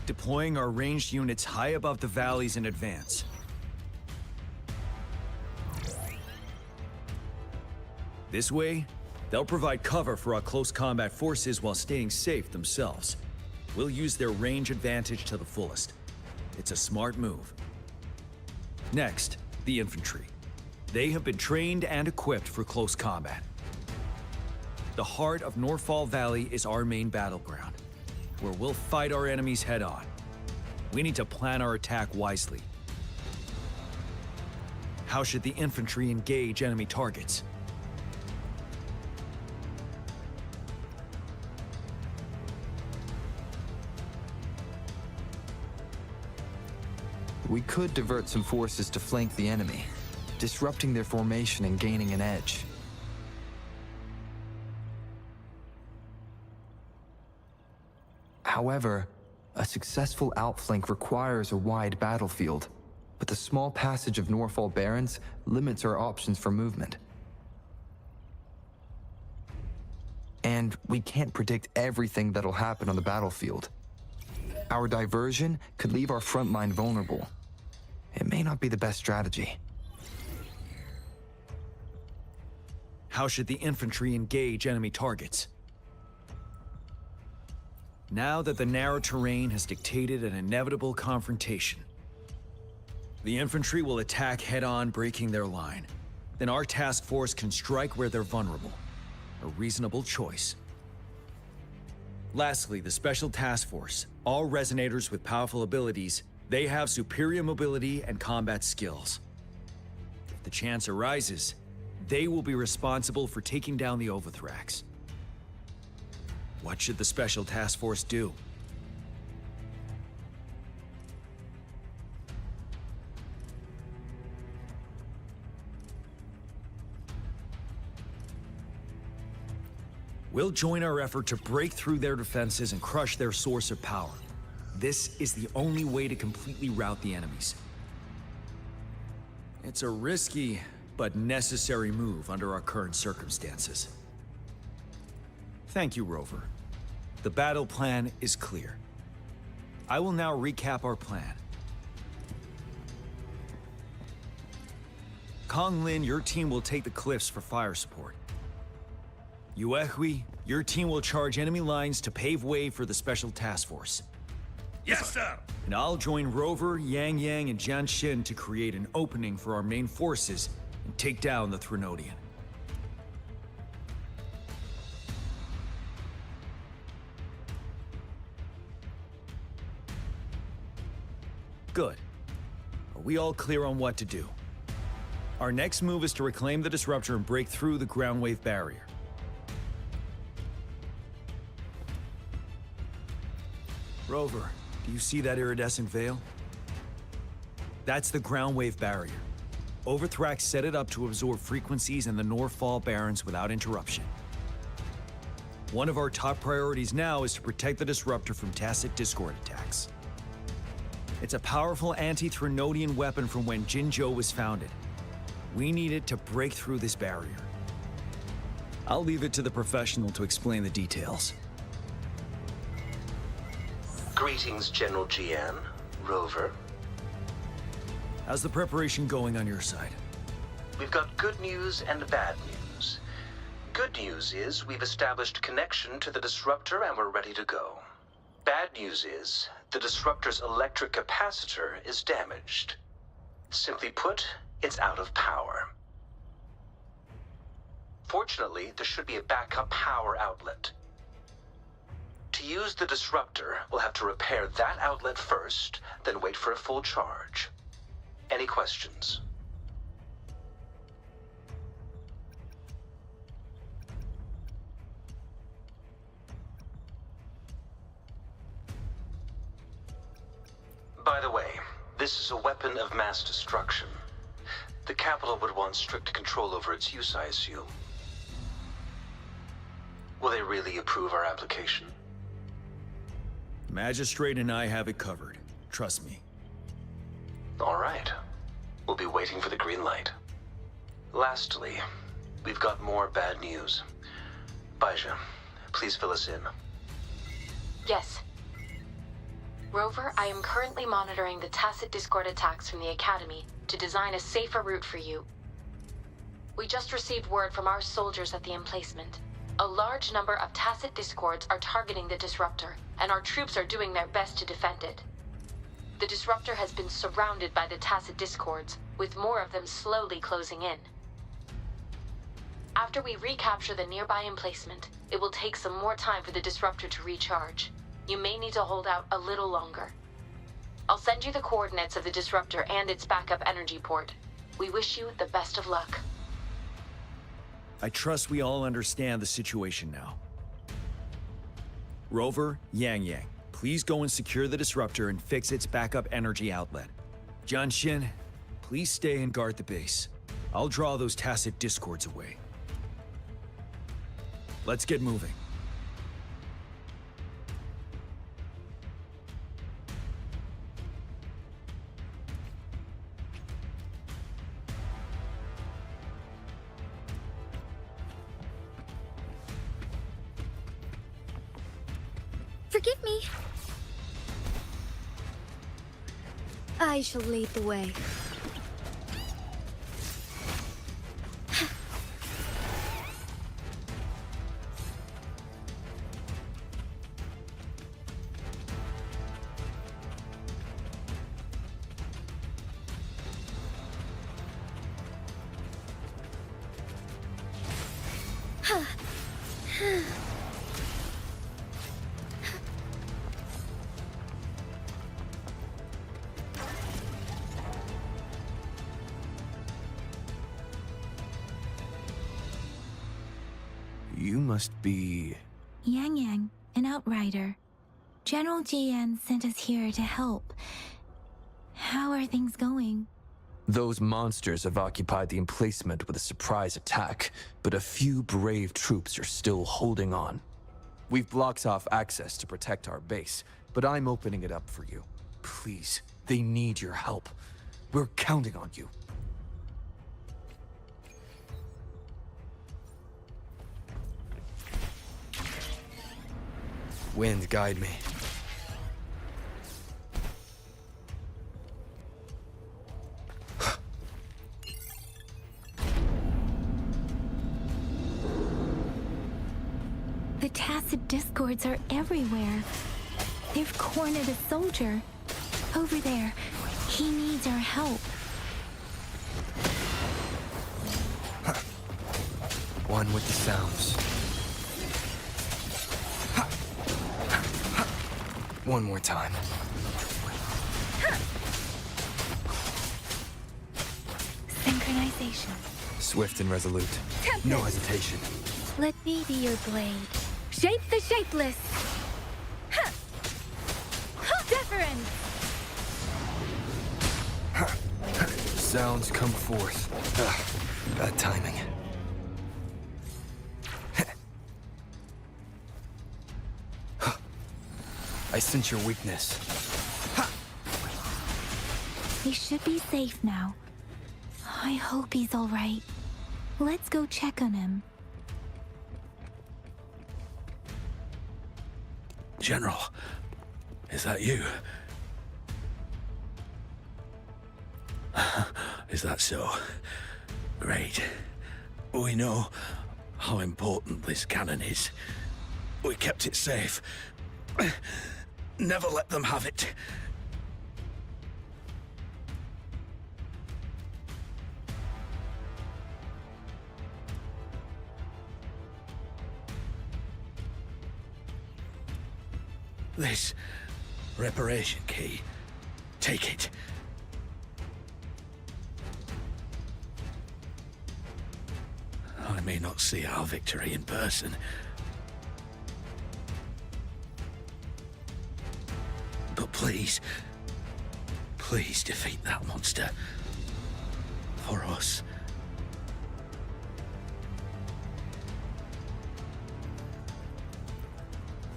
Deploying our ranged units high above the valleys in advance. This way, they'll provide cover for our close combat forces while staying safe themselves. We'll use their range advantage to the fullest. It's a smart move. Next, the infantry. They have been trained and equipped for close combat. The heart of Norfall Valley is our main battleground, where we'll fight our enemies head-on. We need to plan our attack wisely. How should the infantry engage enemy targets? We could divert some forces to flank the enemy, disrupting their formation and gaining an edge. However, A successful outflank requires a wide battlefield, but the small passage of Norfall Barrens limits our options for movement. And we can't predict everything that'll happen on the battlefield. Our diversion could leave our front line vulnerable. It may not be the best strategy. How should the infantry engage enemy targets? Now that the narrow terrain has dictated an inevitable confrontation, the infantry will attack head-on, breaking their line. Then our task force can strike where they're vulnerable. A reasonable choice. Lastly, the Special Task Force. All resonators with powerful abilities, they have superior mobility and combat skills. If the chance arises, they will be responsible for taking down the Overthrax. What should the Special Task Force do? We'll join our effort to break through their defenses and crush their source of power. This is the only way to completely rout the enemies. It's a risky, but necessary move under our current circumstances. Thank you, Rover. The battle plan is clear. I will now recap our plan. Kong Lin, your team will take the cliffs for fire support. Yuehui, your team will charge enemy lines to pave way for the Special Task Force. Yes, sir! And I'll join Rover, Yang Yang, and Jian Xin to create an opening for our main forces and take down the Threnodian. Good. Are we all clear on what to do? Our next move is to reclaim the Disruptor and break through the ground wave barrier. Rover, do you see that iridescent veil? That's the ground wave barrier. Overthrax set it up to absorb frequencies in the Norfall Barrens without interruption. One of our top priorities now is to protect the Disruptor from tacit Discord attacks. It's a powerful anti-Threnodian weapon from when Jinzhou was founded. We need it to break through this barrier. I'll leave it to the professional to explain the details. Greetings, General Jian, Rover. How's the preparation going on your side? We've got good news and bad news. Good news is we've established connection to the Disruptor and we're ready to go. Bad news is the Disruptor's electric capacitor is damaged. Simply put, it's out of power. Fortunately, there should be a backup power outlet. To use the Disruptor, we'll have to repair that outlet first, then wait for a full charge. Any questions? By the way, this is a weapon of mass destruction. The capital would want strict control over its use, I assume. Will they really approve our application? Magistrate and I have it covered. Trust me. All right. We'll be waiting for the green light. Lastly, we've got more bad news. Baizha, please fill us in. Yes. Rover, I am currently monitoring the tacit Discord attacks from the Academy to design a safer route for you. We just received word from our soldiers at the emplacement. A large number of tacit Discords are targeting the Disruptor, and our troops are doing their best to defend it. The Disruptor has been surrounded by the tacit Discords, with more of them slowly closing in. After we recapture the nearby emplacement, it will take some more time for the Disruptor to recharge. You may need to hold out a little longer. I'll send you the coordinates of the Disruptor and its backup energy port. We wish you the best of luck. I trust we all understand the situation now. Rover, Yang Yang, please go and secure the Disruptor and fix its backup energy outlet. Jian Xin, please stay and guard the base. I'll draw those tacit Discords away. Let's get moving. Forgive me. I shall lead the way. You must be... Yang Yang, an outrider. General Jian sent us here to help. How are things going? Those monsters have occupied the emplacement with a surprise attack, but a few brave troops are still holding on. We've blocked off access to protect our base, but I'm opening it up for you. Please, they need your help. We're counting on you. Wind, guide me. The tacit discords are everywhere. They've cornered a soldier. Over there. He needs our help. One with the sounds. One more time. Synchronization. Swift and resolute. Tempest. No hesitation. Let me be your blade. Shape the shapeless. Deference. Sounds come forth. Bad timing. I sense your weakness. We should be safe now. I hope he's all right. Let's go check on him. General, is that you? Is that so? Great. We know how important this cannon is. We kept it safe. Never let them have it. This reparation key. Take it. I may not see our victory in person. But please, please defeat that monster. For us.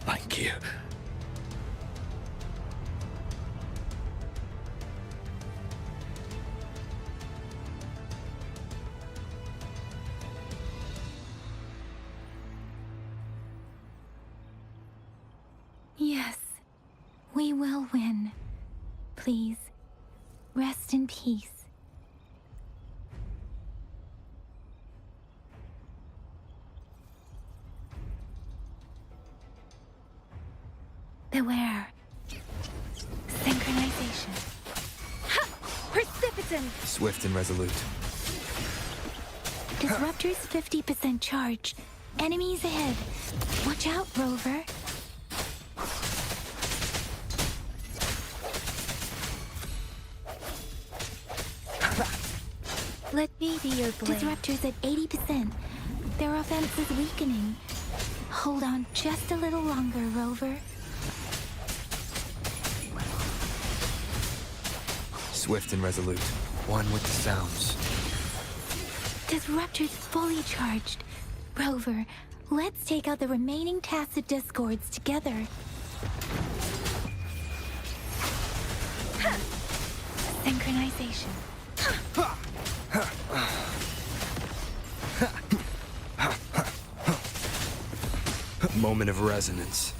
Thank you. Yes, we will win. Please, rest in peace. Beware. Synchronization. Ha! Precipitant! Swift and resolute. Disruptor's 50% charged. Enemies ahead. Watch out, Rover. Let me be your blade. Disruptor's at 80%. Their offense is weakening. Hold on just a little longer, Rover. Swift and resolute. One with the sounds. Disruptor's fully charged. Rover, let's take out the remaining tacit discords together. Synchronization. Moment of resonance.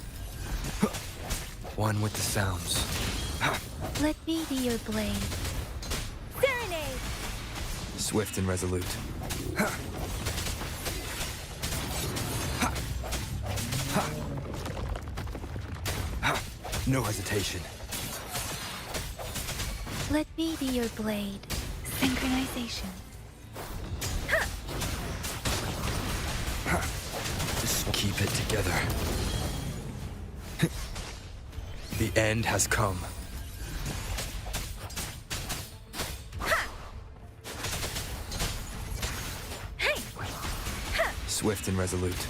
One with the sounds. Let me be your blade. Serenade! Swift and resolute. No hesitation. Let me be your blade. Synchronization. Just keep it together. The end has come. Swift and resolute.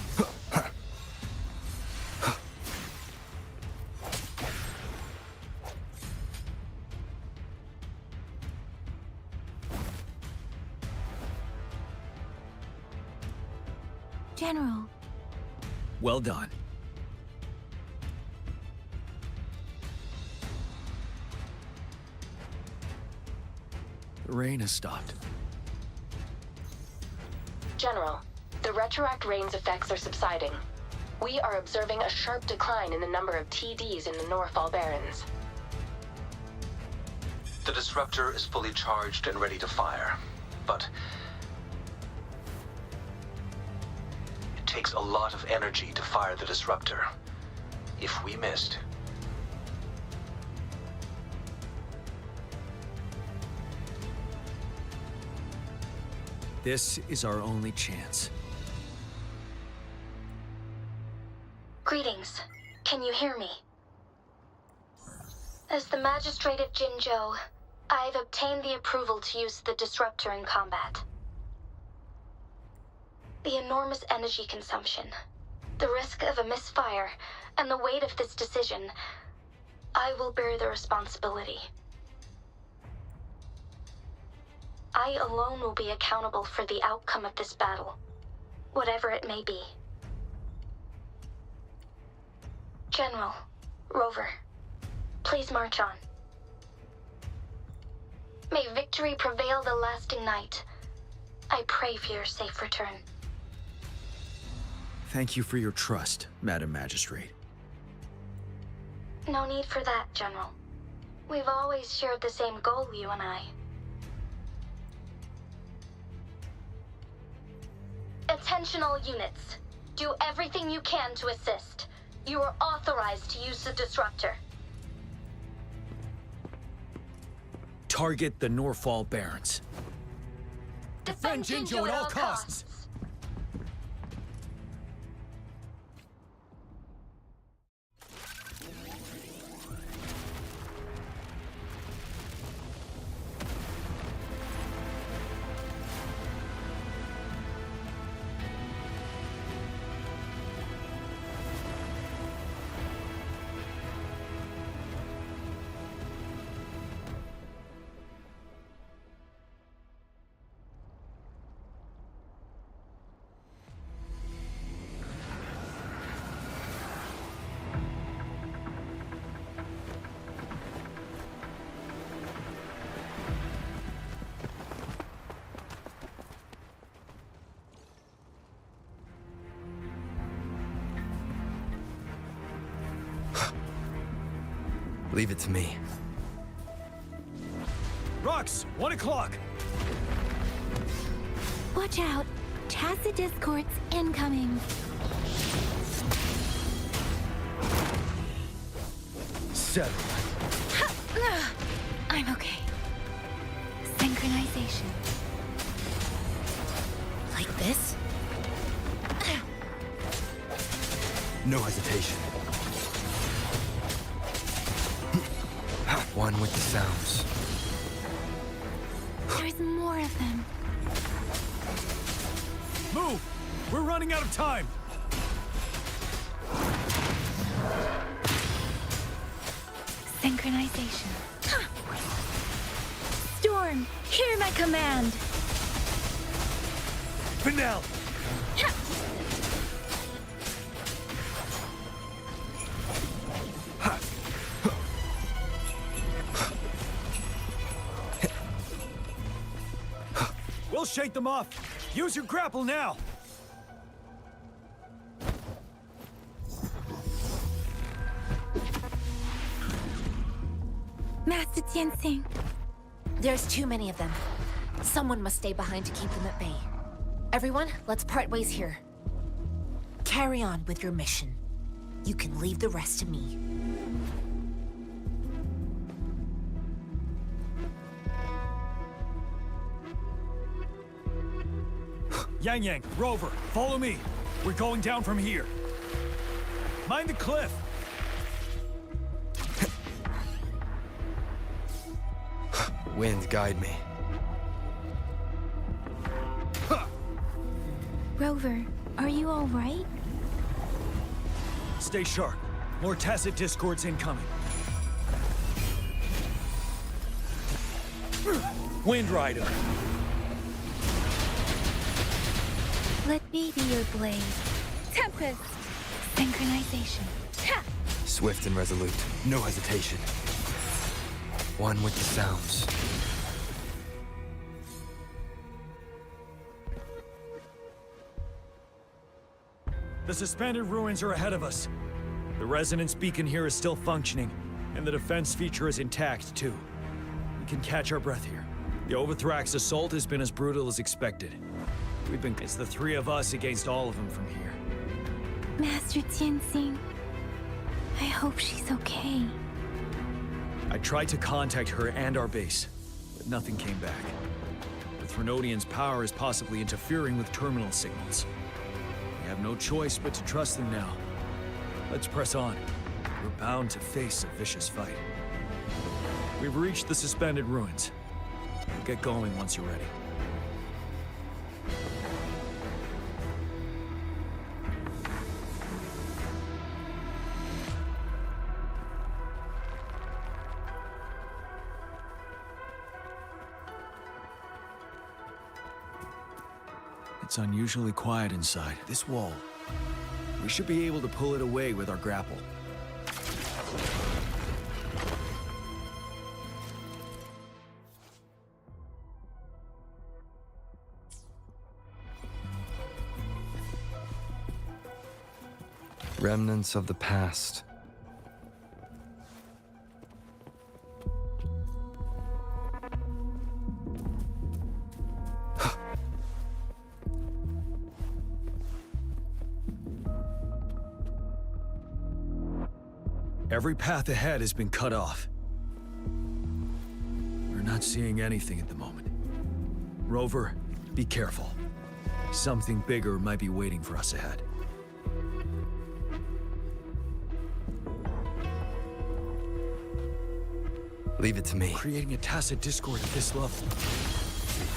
General. Well done. The rain has stopped. General, the retroact rain's effects are subsiding. We are observing a sharp decline in the number of TDs in the Norfall Barrens. The disruptor is fully charged and ready to fire, but it takes a lot of energy to fire the disruptor. If we missed, This is our only chance. Greetings. Can you hear me? As the Magistrate of Jinzhou, I've obtained the approval to use the disruptor in combat. The enormous energy consumption, the risk of a misfire, and the weight of this decision, I will bear the responsibility. I alone will be accountable for the outcome of this battle, whatever it may be. General, Rover, please march on. May victory prevail the lasting night. I pray for your safe return. Thank you for your trust, Madam Magistrate. No need for that, General. We've always shared the same goal, you and I. Attention all units. Do everything you can to assist. You are authorized to use the disruptor. Target the Norfall Barrens. Defend Jinzhou at all costs. Leave it to me. Rox, 1 o'clock. Watch out. Tacit discords incoming. Settle. I'm okay. Synchronization. Like this? No hesitation. One with the sounds. There's more of them. Move! We're running out of time! Synchronization. Storm, hear my command! Vanel! We'll shake them off. Use your grapple now. Master Tianxing. There's too many of them. Someone must stay behind to keep them at bay. Everyone, let's part ways here. Carry on with your mission. You can leave the rest to me. Yang, Rover, follow me. We're going down from here. Mind the cliff. Wind, guide me. Rover, are you all right? Stay sharp. More tacit discords incoming. Wind Rider. Let me be your blade. Tempest! Synchronization. Ha! Swift and resolute. No hesitation. One with the sounds. The suspended ruins are ahead of us. The resonance beacon here is still functioning, and the defense feature is intact, too. We can catch our breath here. The Overthrax assault has been as brutal as expected. It's the three of us against all of them from here. Master Tianxing, I hope she's okay. I tried to contact her and our base, but nothing came back. The Threnodian's power is possibly interfering with terminal signals. We have no choice but to trust them now. Let's press on. We're bound to face a vicious fight. We've reached the suspended ruins. We'll get going once you're ready. It's unusually quiet inside. This wall. We should be able to pull it away with our grapple. Remnants of the past. Every path ahead has been cut off. We're not seeing anything at the moment. Rover, be careful. Something bigger might be waiting for us ahead. Leave it to me. Creating a tacit discord at this level.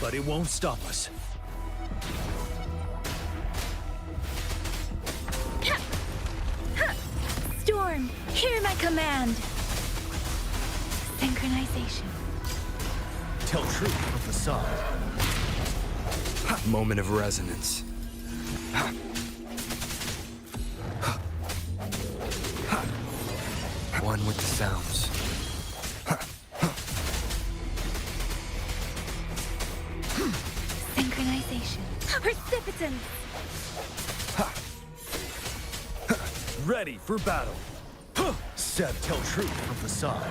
But it won't stop us. Storm, hear my command! Synchronization. Tell truth from facade. Moment of resonance. One with the sounds. Synchronization. Precipitance! Ready for battle. Seb, tell truth from facade.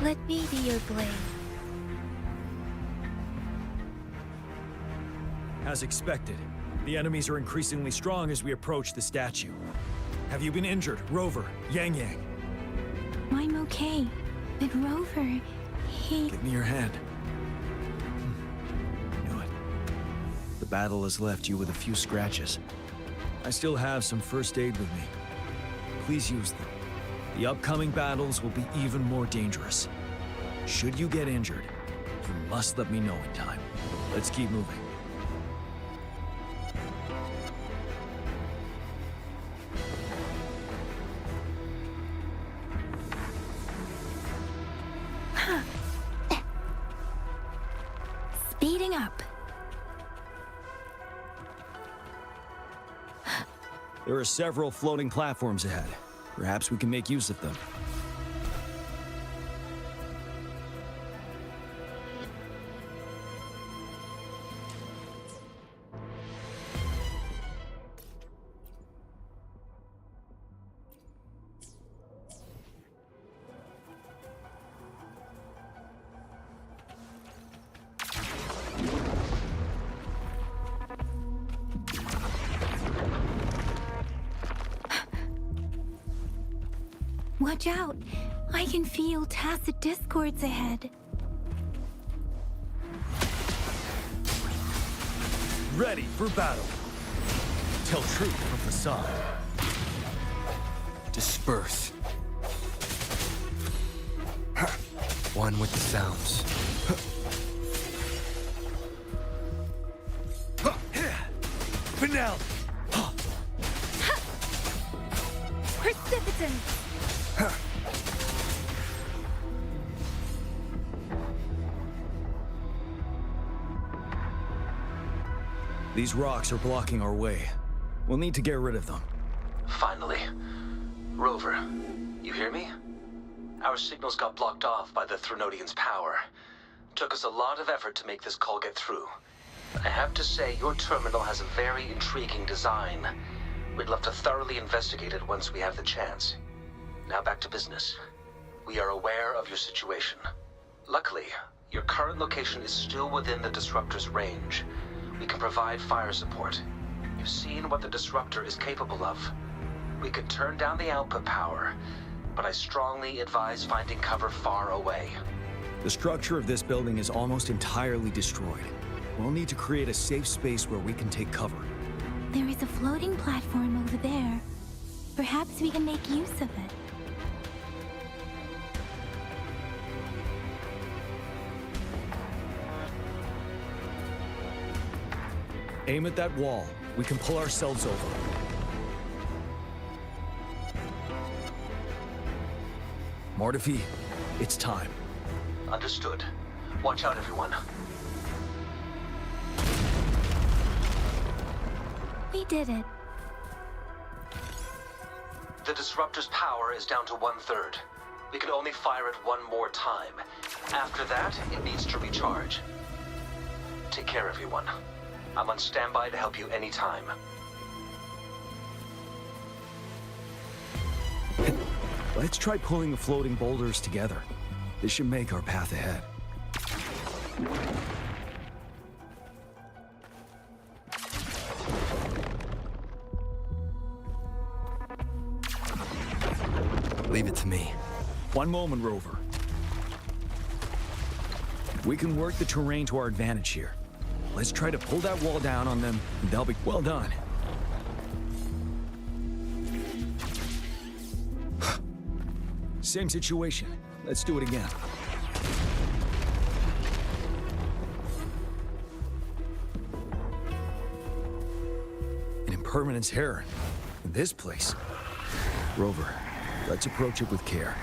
Let me be your blade. As expected, the enemies are increasingly strong as we approach the statue. Have you been injured, Rover, Yang? I'm okay, but Rover, he... Give me your hand. Knew it. The battle has left you with a few scratches. I still have some first aid with me. Please use them. The upcoming battles will be even more dangerous. Should you get injured, you must let me know in time. Let's keep moving. Speeding up. There are several floating platforms ahead. Perhaps we can make use of them. Watch out! I can feel tacit discords ahead. Ready for battle. Tell truth from facade. Disperse. One with the sounds. Finale! Precipitance! These rocks are blocking our way. We'll need to get rid of them. Finally. Rover, you hear me? Our signals got blocked off by the Threnodians' power. Took us a lot of effort to make this call get through. I have to say, your terminal has a very intriguing design. We'd love to thoroughly investigate it once we have the chance. Now back to business. We are aware of your situation. Luckily, your current location is still within the Disruptor's range. We can provide fire support. You've seen what the Disruptor is capable of. We could turn down the output power, but I strongly advise finding cover far away. The structure of this building is almost entirely destroyed. We'll need to create a safe space where we can take cover. There is a floating platform over there. Perhaps we can make use of it. Aim at that wall. We can pull ourselves over. Martefi, it's time. Understood. Watch out, everyone. We did it. The Disruptor's power is down to 1/3. We can only fire it one more time. After that, it needs to recharge. Take care, everyone. I'm on standby to help you anytime. Let's try pulling the floating boulders together. This should make our path ahead. Leave it to me. One moment, Rover. We can work the terrain to our advantage here. Let's try to pull that wall down on them, and they'll be well done. Same situation. Let's do it again. An impermanence error in this place. Rover, let's approach it with care.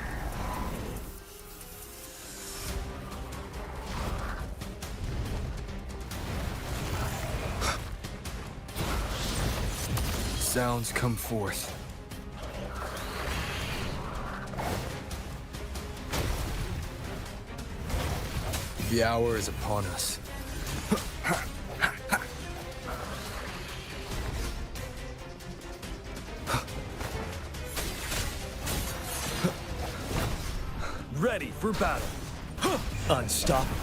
Sounds come forth. The hour is upon us. Ready for battle. Unstoppable.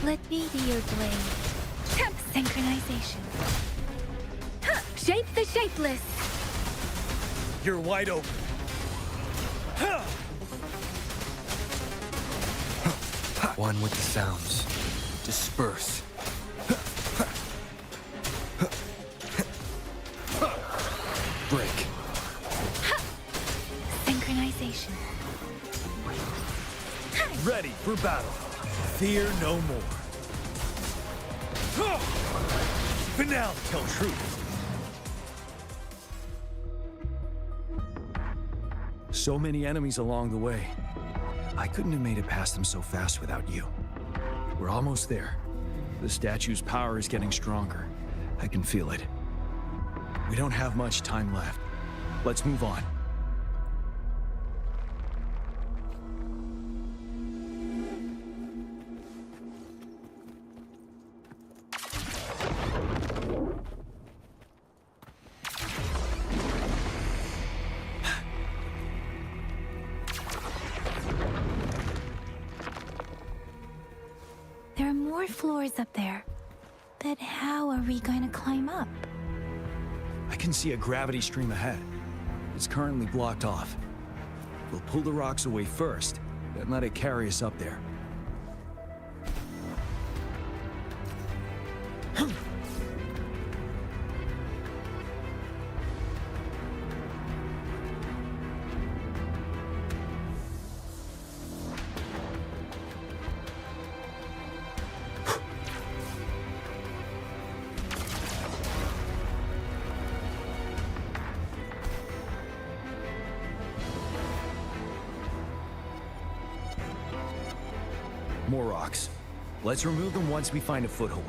Let me be your blade. Temp synchronization. Shape the shapeless. You're wide open. One with the sounds. Disperse. Break. Synchronization. Ready for battle. Fear no more. Finale, tell truth. So many enemies along the way. I couldn't have made it past them so fast without you. We're almost there. The statue's power is getting stronger. I can feel it. We don't have much time left. Let's move on. are more floors up there. But how are we going to climb up? I can see a gravity stream ahead. It's currently blocked off. We'll pull the rocks away first, then let it carry us up there. More rocks. Let's remove them once we find a foothold.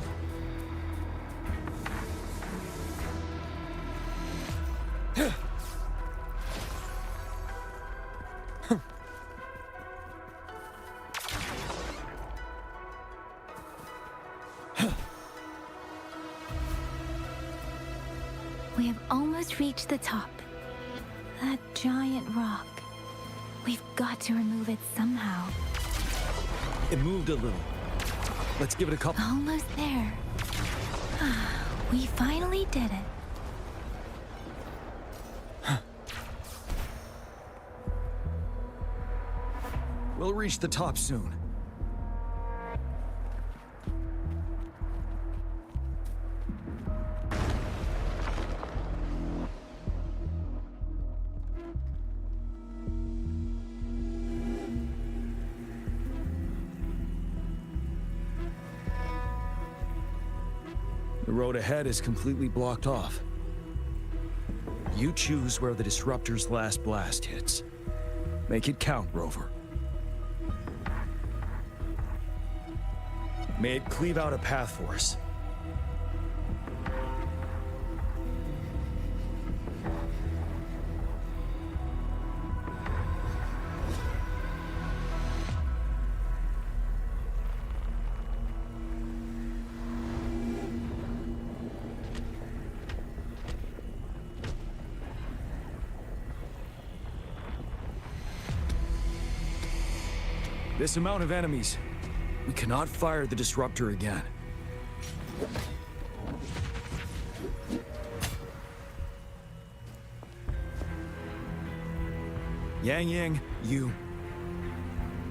We have almost reached the top. That giant rock. We've got to remove it somehow. It moved a little. Let's give it a couple. Almost there. We finally did it. We'll reach the top soon. The road ahead is completely blocked off. You choose where the Disruptor's last blast hits. Make it count, Rover. May it cleave out a path for us. This amount of enemies. We cannot fire the Disruptor again. Yang, you.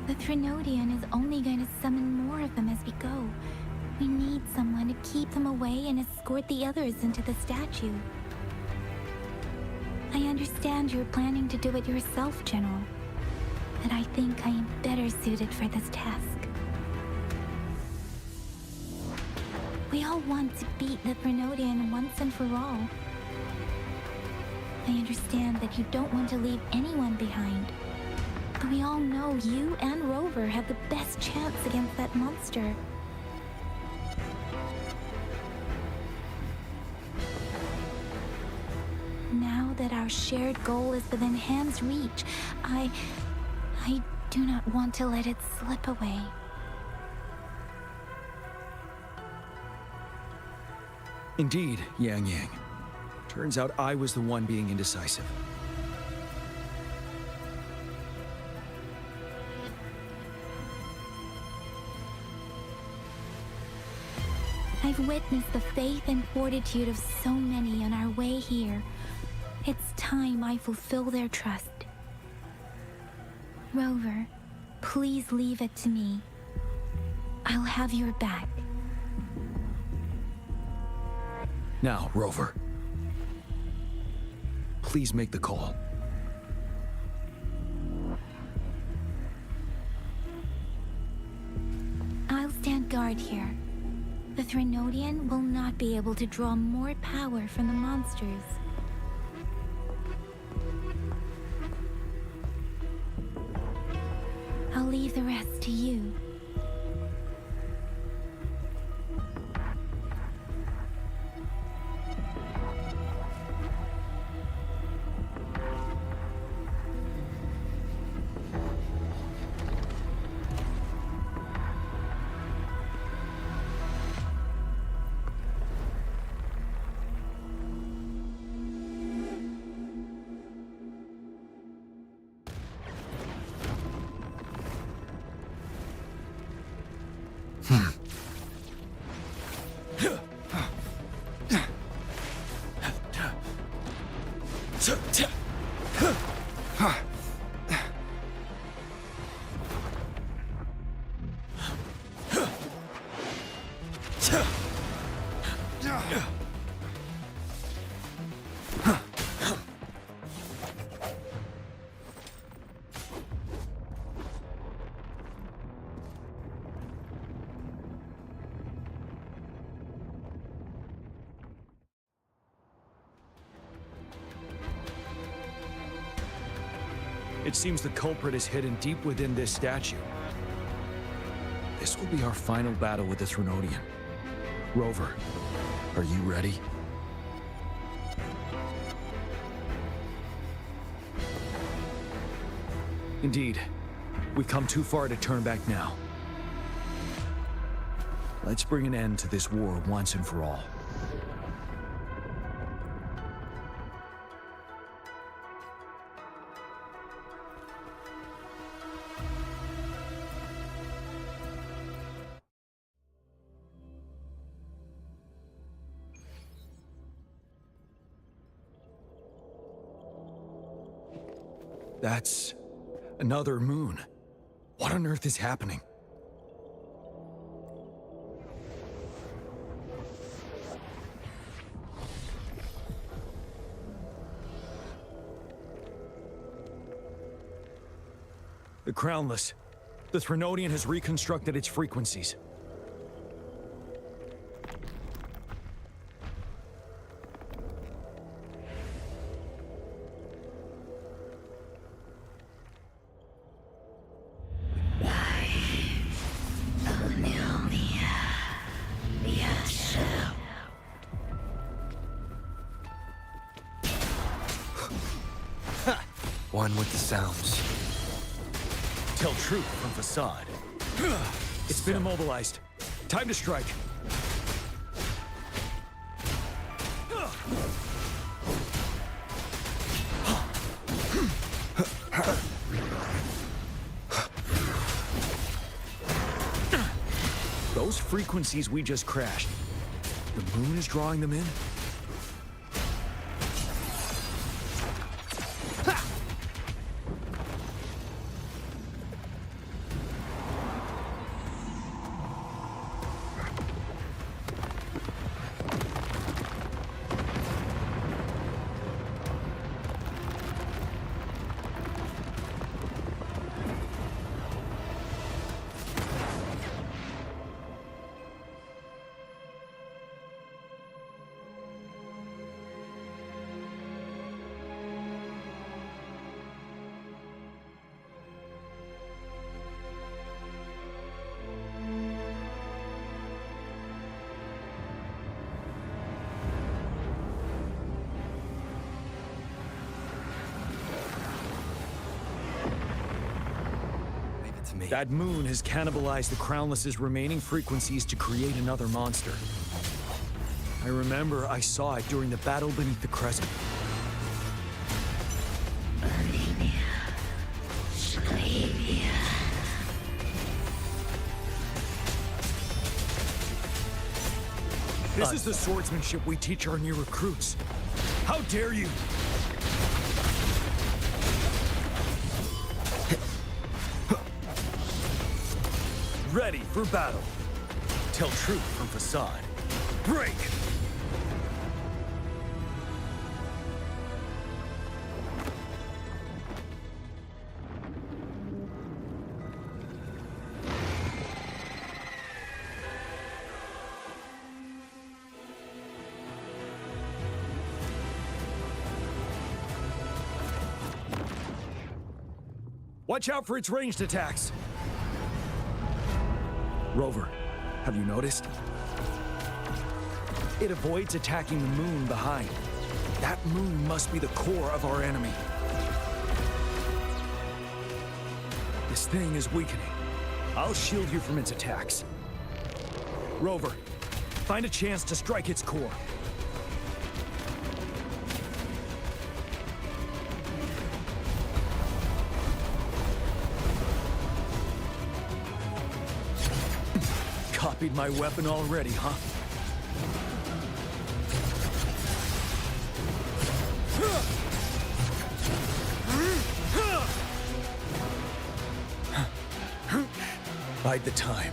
The Threnodian is only going to summon more of them as we go. We need someone to keep them away and escort the others into the statue. I understand you're planning to do it yourself, General. But I think I am better suited for this task. We all want to beat the Threnodian once and for all. I understand that you don't want to leave anyone behind. But we all know you and Rover have the best chance against that monster. Now that our shared goal is within hand's reach, I do not want to let it slip away. Indeed, Yang. Turns out I was the one being indecisive. I've witnessed the faith and fortitude of so many on our way here. It's time I fulfill their trust. Rover, please leave it to me. I'll have your back. Now, Rover. Please make the call. I'll stand guard here. The Threnodian will not be able to draw more power from the monsters. I'll leave the rest to you. It seems the culprit is hidden deep within this statue. This will be our final battle with the Threnodian. Rover, are you ready? Indeed. We've come too far to turn back now. Let's bring an end to this war once and for all. That's another moon. What on earth is happening? The Crownless. The Threnodian has reconstructed its frequencies. One with the sounds. Tell truth from facade. It's been immobilized. Time to strike. Those frequencies we just crashed. The moon is drawing them in? That moon has cannibalized the Crownless's remaining frequencies to create another monster. I remember I saw it during the battle beneath the crescent. This is the swordsmanship we teach our new recruits. How dare you! Ready for battle. Tell truth from facade. Break! Watch out for its ranged attacks. Rover, have you noticed? It avoids attacking the moon behind. That moon must be the core of our enemy. This thing is weakening. I'll shield you from its attacks. Rover, find a chance to strike its core. Copied my weapon already, huh? Bide the time.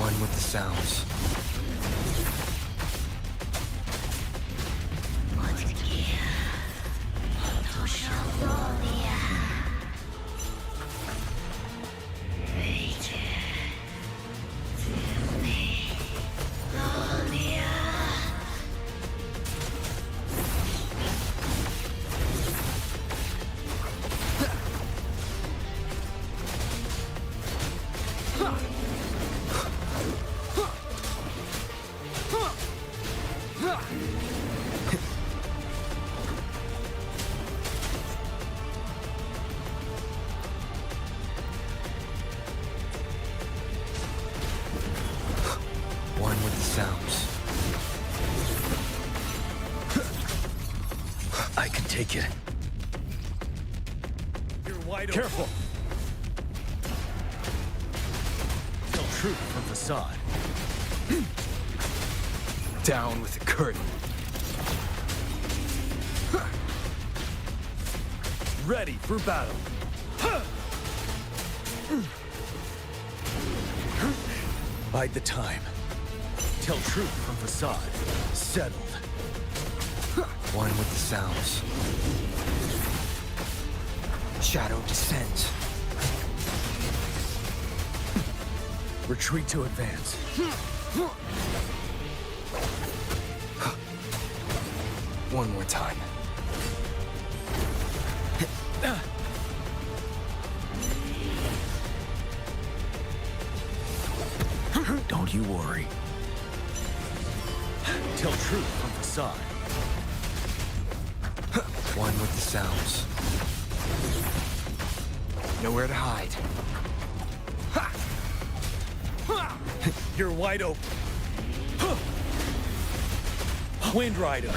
One with the sounds. One with the sounds. I can take it. You're wide open. Careful! Tell truth from facade. Down with the curtain. Ready for battle. Bide the time. Tell truth from facade. Settled. One with the sounds. Shadow descends. Retreat to advance. One more time. Don't you worry. Tell truth from facade. One with the sounds. Nowhere to hide. You're wide open. Wind Rider.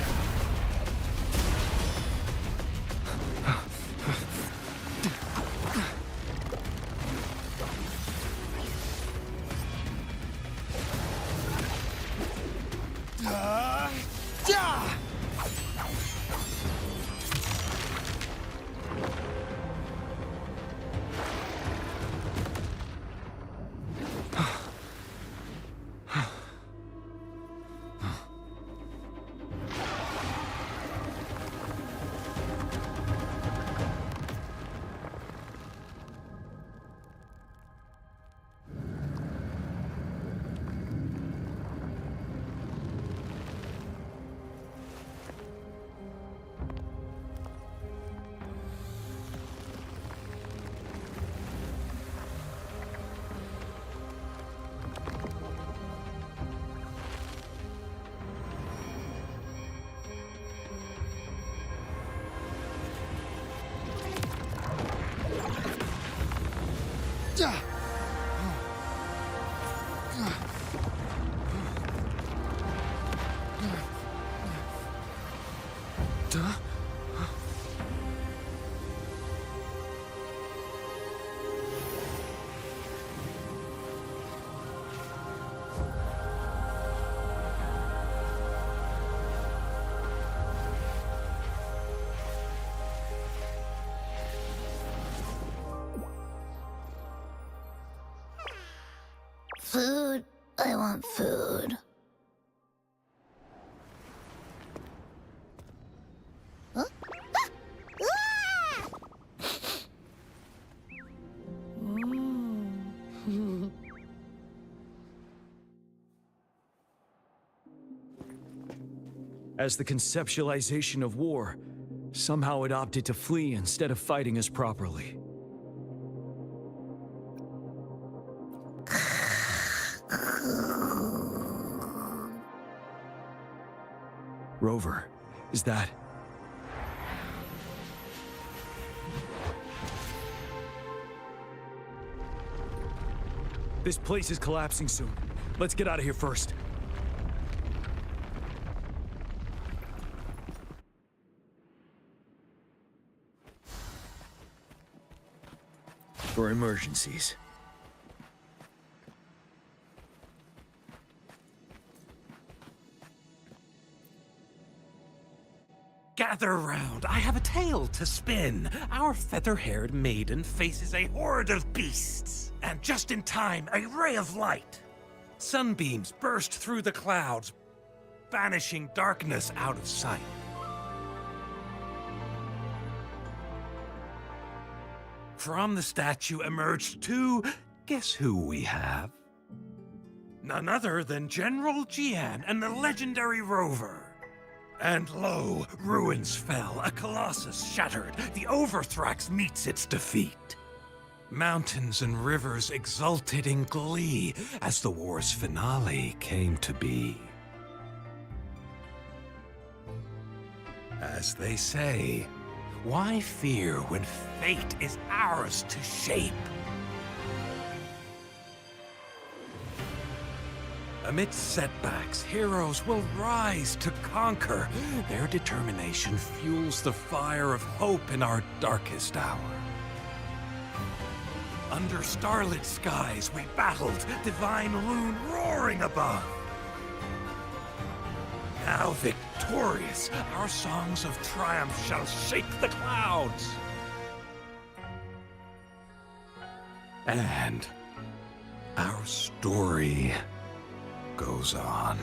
Food. I want food. Huh? Ah! Ah! As the conceptualization of war, somehow it opted to flee instead of fighting us properly. Rover, is that... This place is collapsing soon. Let's get out of here first. For emergencies. Gather round, I have a tale to spin. Our feather-haired maiden faces a horde of beasts. And just in time, a ray of light. Sunbeams burst through the clouds, banishing darkness out of sight. From the statue emerged two... Guess who we have? None other than General Jian and the legendary Rover. And lo, ruins fell, a colossus shattered. The Overthrax meets its defeat. Mountains and rivers exulted in glee as the war's finale came to be. As they say, why fear when fate is ours to shape? Amidst setbacks, heroes will rise to conquer. Their determination fuels the fire of hope in our darkest hour. Under starlit skies we battled, divine loon roaring above. Now victorious, our songs of triumph shall shake the clouds. And our story goes on.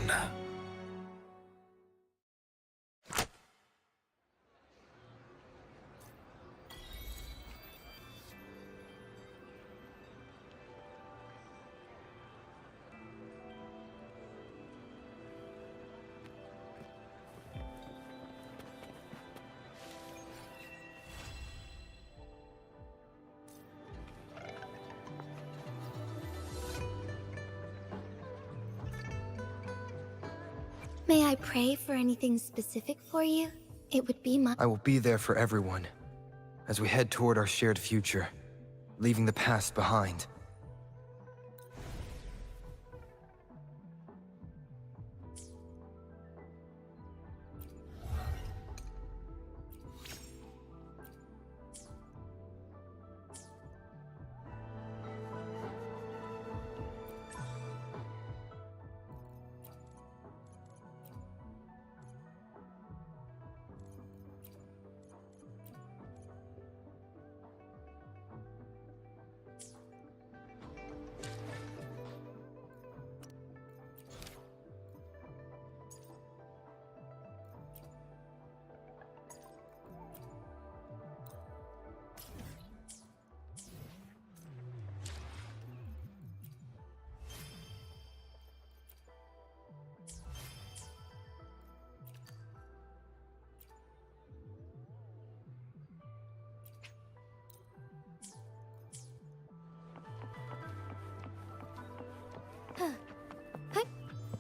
May I pray for anything specific for you? It would be my— I will be there for everyone, as we head toward our shared future, leaving the past behind.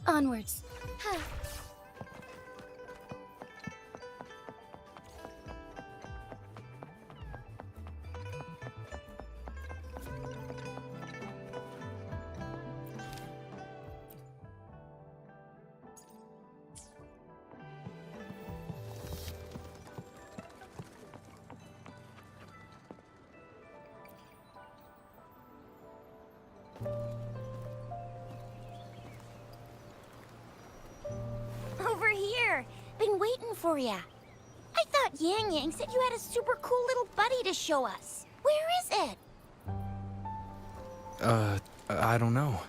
Onwards. Over here. Been waiting for ya. I thought Yang Yang said you had a super cool little buddy to show us. Where is it? I don't know.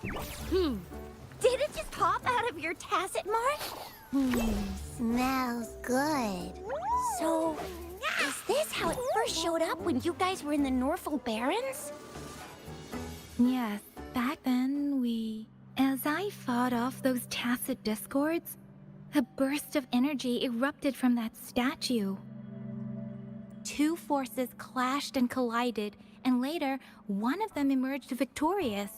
Did it just pop out of your tacit mark? Smells good. So, is this how it first showed up when you guys were in the Norful Barrens? Yes, back then As I fought off those tacit discords, a burst of energy erupted from that statue. Two forces clashed and collided, and later, one of them emerged victorious,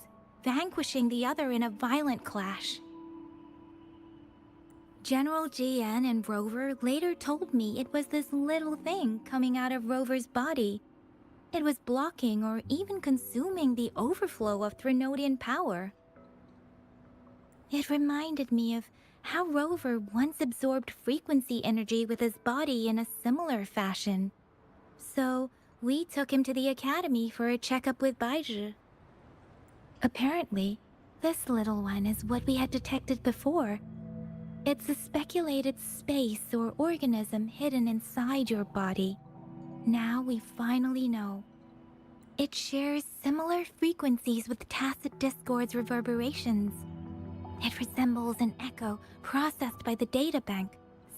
vanquishing the other in a violent clash. General GN and Rover later told me it was this little thing coming out of Rover's body. It was blocking or even consuming the overflow of Threnodian power. It reminded me of how Rover once absorbed frequency energy with his body in a similar fashion. So, we took him to the academy for a checkup with Baizhi. Apparently, this little one is what we had detected before. It's a speculated space or organism hidden inside your body. Now we finally know. It shares similar frequencies with tacit discord's reverberations. It resembles an echo processed by the data bank,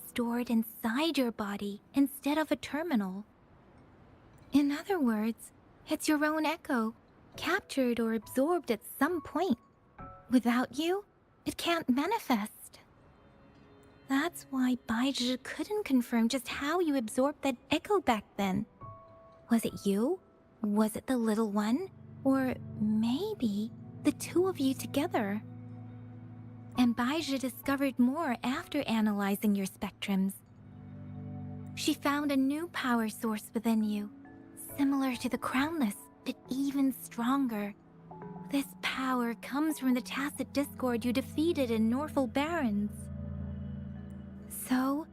stored inside your body instead of a terminal. In other words, it's your own echo, captured or absorbed at some point. Without you, it can't manifest. That's why Baizhi couldn't confirm just how you absorbed that echo back then. Was it you? Was it the little one? Or maybe the two of you together? And Baizhi discovered more after analyzing your spectrums. She found a new power source within you, similar to the Crownless, but even stronger. This power comes from the tacit discord you defeated in Norful Barrens. So,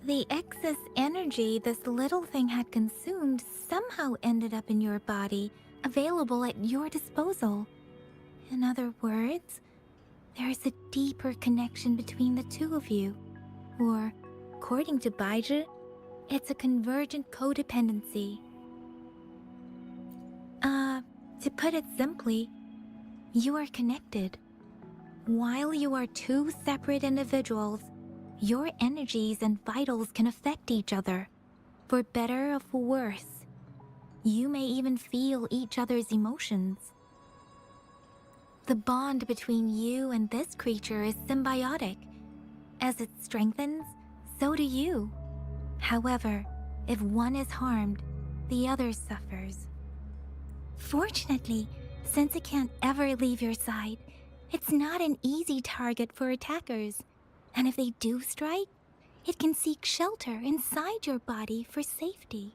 the excess energy this little thing had consumed somehow ended up in your body, available at your disposal. In other words, there is a deeper connection between the two of you. Or, according to Baizhi, it's a convergent codependency. To put it simply, you are connected. While you are two separate individuals, your energies and vitals can affect each other, for better or for worse. You may even feel each other's emotions. The bond between you and this creature is symbiotic. As it strengthens, so do you. However, if one is harmed, the other suffers. Fortunately, since it can't ever leave your side, it's not an easy target for attackers. And if they do strike, it can seek shelter inside your body for safety.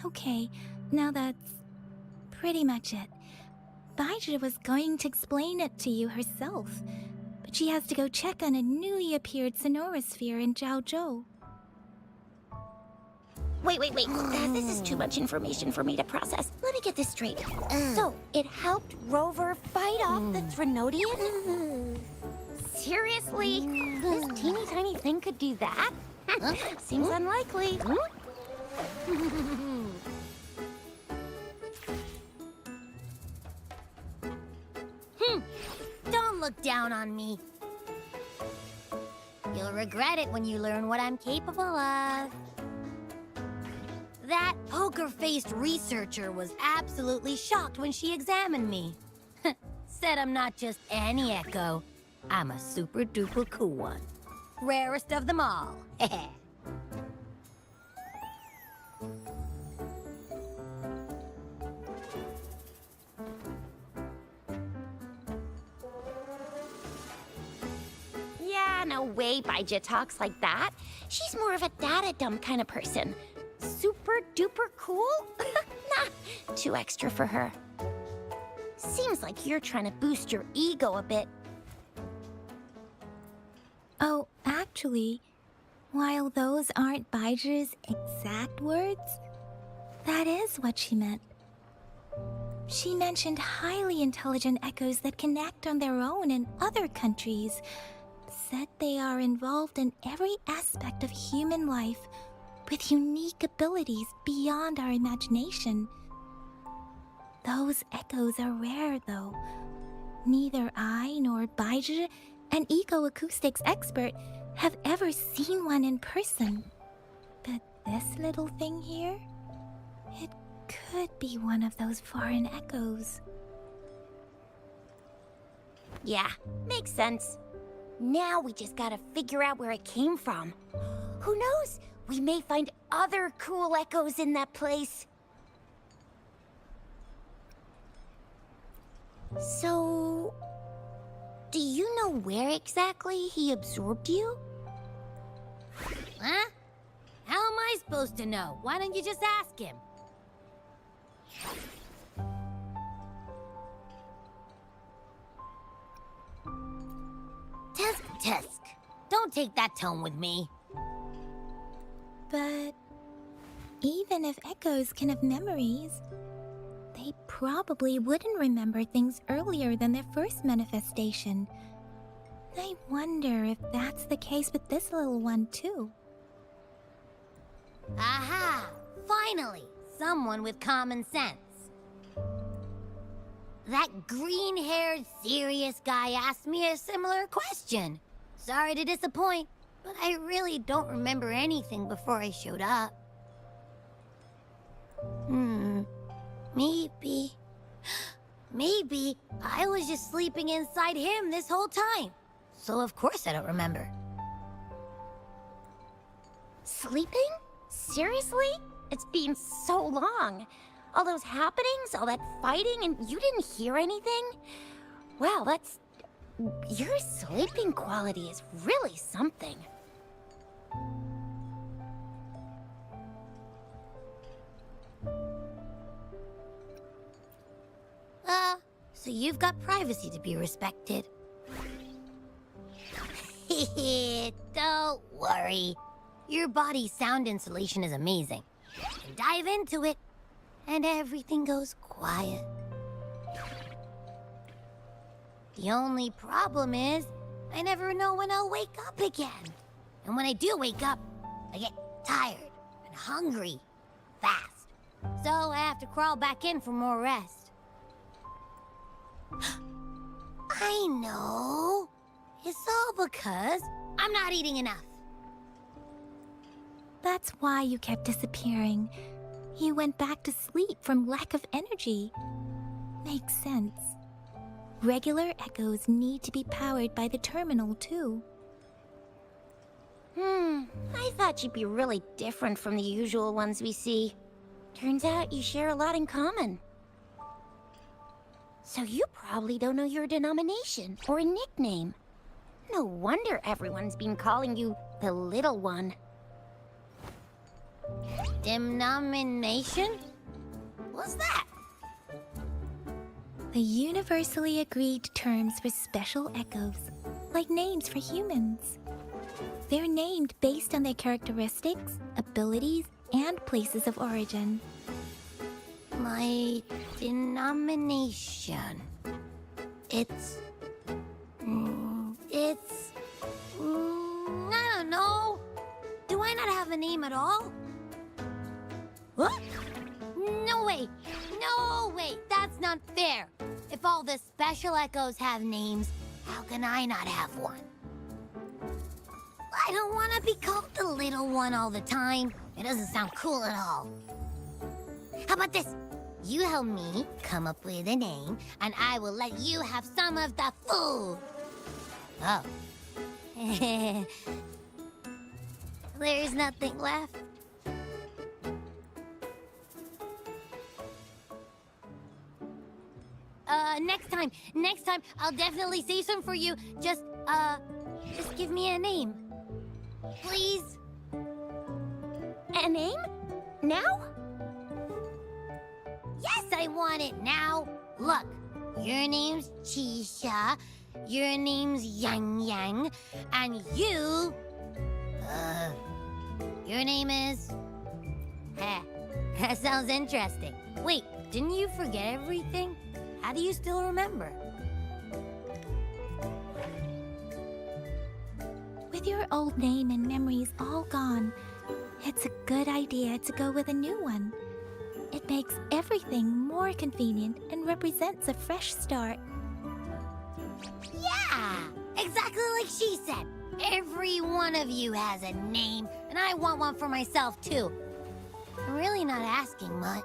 Okay, now that's pretty much it. Baizhi was going to explain it to you herself, but she has to go check on a newly appeared sonorosphere in Jiaozhou. Wait. This is too much information for me to process. Let me get this straight. So, it helped Rover fight off the Threnodian? Seriously? This teeny tiny thing could do that? Seems unlikely. Don't look down on me. You'll regret it when you learn what I'm capable of. That poker-faced researcher was absolutely shocked when she examined me. Said I'm not just any echo. I'm a super-duper cool one. Rarest of them all. Yeah, no way Baizhi talks like that. She's more of a data dump kind of person. Super duper cool? Nah, too extra for her. Seems like you're trying to boost your ego a bit. Oh, actually, while those aren't Baizhi's exact words, that is what she meant. She mentioned highly intelligent echoes that can act on their own in other countries. Said they are involved in every aspect of human life with unique abilities beyond our imagination. Those echoes are rare, though. Neither I nor Baizhi, an ecoacoustics expert, have ever seen one in person. But this little thing here? It could be one of those foreign echoes. Yeah, makes sense. Now we just gotta figure out where it came from. Who knows? We may find other cool echoes in that place. So, do you know where exactly he absorbed you? Huh? How am I supposed to know? Why don't you just ask him? Tusk. Don't take that tone with me. But even if echoes can have memories, they probably wouldn't remember things earlier than their first manifestation. I wonder if that's the case with this little one, too. Aha! Finally! Someone with common sense. That green-haired, serious guy asked me a similar question. Sorry to disappoint, but I really don't remember anything before I showed up. Maybe I was just sleeping inside him this whole time. So of course I don't remember. Sleeping? Seriously? It's been so long. All those happenings, all that fighting, and you didn't hear anything? Wow, that's... Your sleeping quality is really something. So you've got privacy to be respected. Don't worry. Your body's sound insulation is amazing. You can dive into it, and everything goes quiet. The only problem is, I never know when I'll wake up again. And when I do wake up, I get tired and hungry fast. So I have to crawl back in for more rest. I know. It's all because I'm not eating enough. That's why you kept disappearing. You went back to sleep from lack of energy. Makes sense. Regular echoes need to be powered by the terminal, too. I thought you'd be really different from the usual ones we see. Turns out you share a lot in common. So you probably don't know your denomination or a nickname. No wonder everyone's been calling you the Little One. Denomination? What's that? The universally agreed terms for special echoes, like names for humans. They're named based on their characteristics, abilities, and places of origin. My denomination. It's... I don't know. Do I not have a name at all? What? No way! No way! That's not fair! If all the special echoes have names, how can I not have one? I don't want to be called the Little One all the time. It doesn't sound cool at all. How about this? You help me come up with a name, and I will let you have some of the food. Oh. There's nothing left. Next time, I'll definitely save some for you. Just give me a name. Please? A name? Now? Yes, I want it now. Look, your name's Chisha, your name's Yang Yang, and you... your name is... That sounds interesting. Wait, didn't you forget everything? How do you still remember? With your old name and memories all gone, it's a good idea to go with a new one. It It makes everything more convenient and represents a fresh start. Yeah! Exactly like she said. Every one of you has a name, and I want one for myself, too. I'm really not asking much.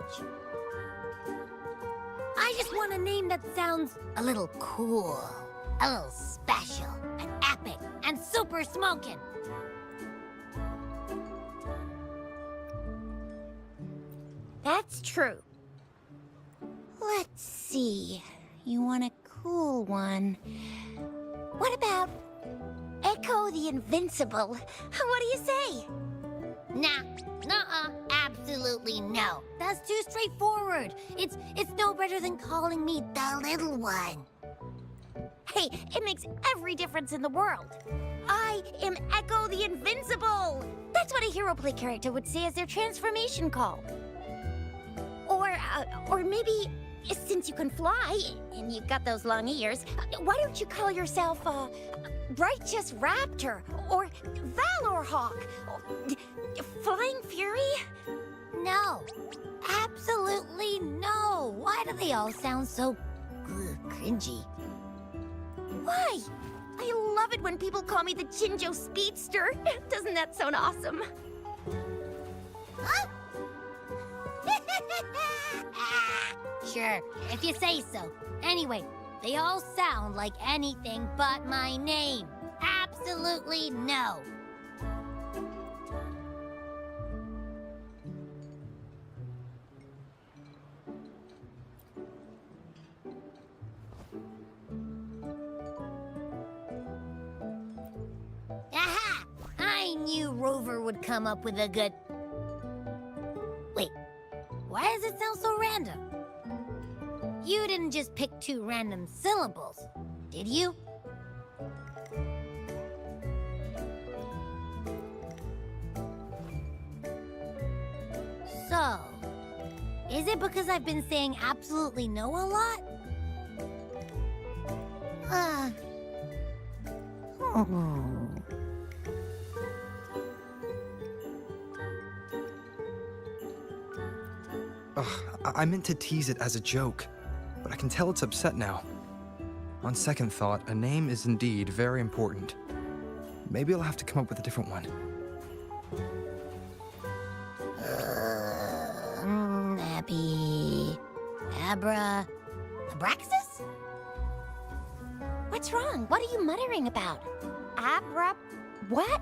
I just want a name that sounds a little cool, a little special, and epic, and super smoking. That's true. Let's see. You want a cool one. What about Echo the Invincible? What do you say? Nah, nuh-uh, absolutely no. That's too straightforward. It's no better than calling me the little one. Hey, it makes every difference in the world. I am Echo the Invincible! That's what a hero play character would say as their transformation call. Or maybe, since you can fly, and you've got those long ears, why don't you call yourself, Righteous Raptor, or Valor Hawk, or Flying Fury? No, absolutely no. Why do they all sound so cringy? Why? I love it when people call me the Jinjo Speedster. Doesn't that sound awesome? Huh? Sure, if you say so. Anyway, they all sound like anything but my name. Absolutely no. Aha! I knew Rover would come up with a good... Wait, why does it sound so random? You didn't just pick two random syllables, did you? So, is it because I've been saying absolutely no a lot? Ugh, I meant to tease it as a joke, but I can tell it's upset now. On second thought, a name is indeed very important. Maybe I'll have to come up with a different one. Abby... Abraxas? What's wrong? What are you muttering about? What?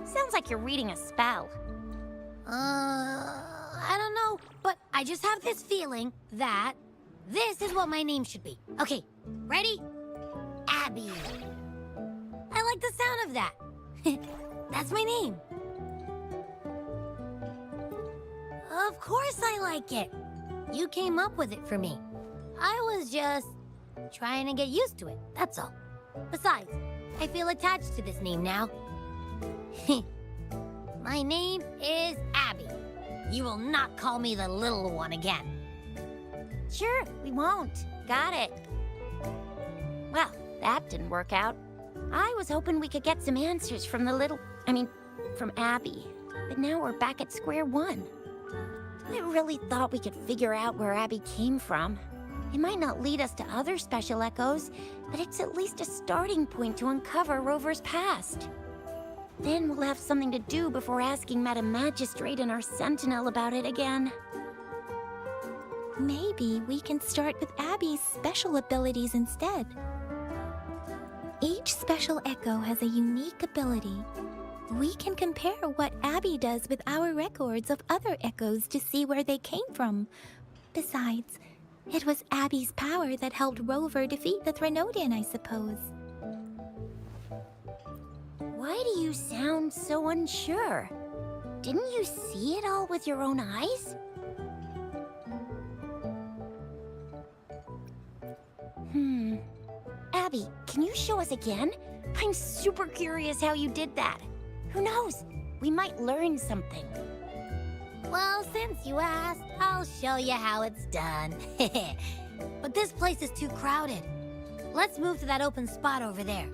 Sounds like you're reading a spell. I don't know, but I just have this feeling that this is what my name should be. Okay, ready? Abby. I like the sound of that. That's my name. Of course I like it. You came up with it for me. I was just trying to get used to it, that's all. Besides, I feel attached to this name now. My name is Abby. You will not call me the little one again. Sure, we won't. Got it. Well, that didn't work out. I was hoping we could get some answers from from Abby. But now we're back at square one. I really thought we could figure out where Abby came from. It might not lead us to other special echoes, but it's at least a starting point to uncover Rover's past. Then we'll have something to do before asking Madam Magistrate and our Sentinel about it again. Maybe we can start with Abby's special abilities instead. Each special echo has a unique ability. We can compare what Abby does with our records of other echoes to see where they came from. Besides, it was Abby's power that helped Rover defeat the Threnodian, I suppose. Why do you sound so unsure? Didn't you see it all with your own eyes? Abby, can you show us again? I'm super curious how you did that. Who knows? We might learn something. Well, since you asked, I'll show you how it's done. But this place is too crowded. Let's move to that open spot over there.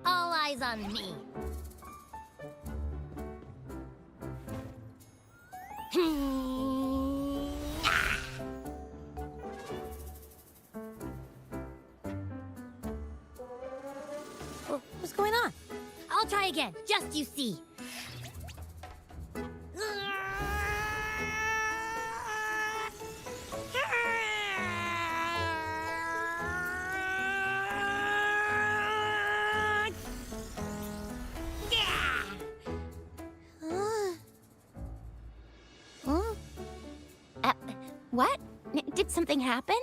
All eyes on me. What's going on? I'll try again, just you see. What? Did something happen?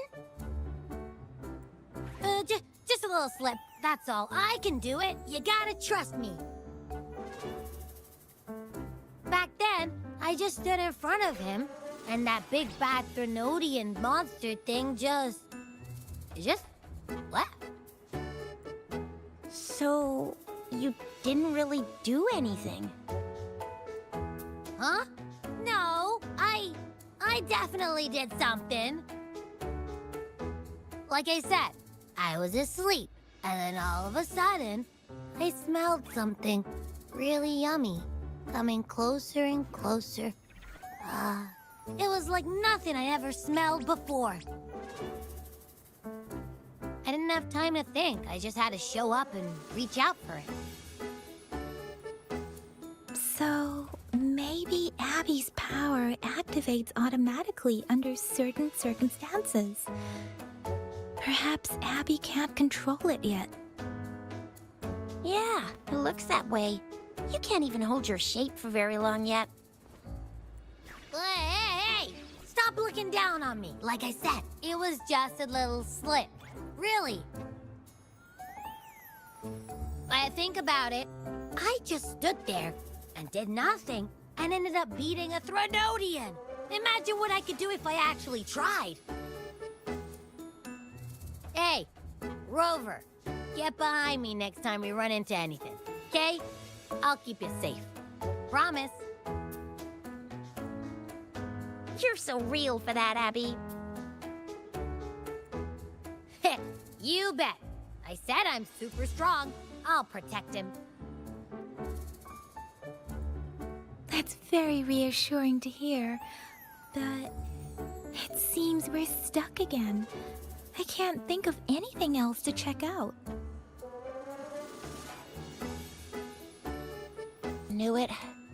Just a little slip, that's all. I can do it. You gotta trust me. Back then, I just stood in front of him, and that big bad Threnodian monster thing just left. So, you didn't really do anything? Huh? No, I definitely did something. Like I said, I was asleep, and then all of a sudden, I smelled something really yummy, coming closer and closer. It was like nothing I ever smelled before. I didn't have time to think. I just had to show up and reach out for it. So, maybe Abby's power activates automatically under certain circumstances. Perhaps Abby can't control it yet. Yeah, it looks that way. You can't even hold your shape for very long yet. Hey! Stop looking down on me. Like I said, it was just a little slip. Really. When I think about it, I just stood there and did nothing and ended up beating a Threnodian. Imagine what I could do if I actually tried. Hey, Rover, get behind me next time we run into anything, okay? I'll keep you safe. Promise. You're so real for that, Abby. You bet. I said I'm super strong. I'll protect him. That's very reassuring to hear, but it seems we're stuck again. I can't think of anything else to check out. Knew it.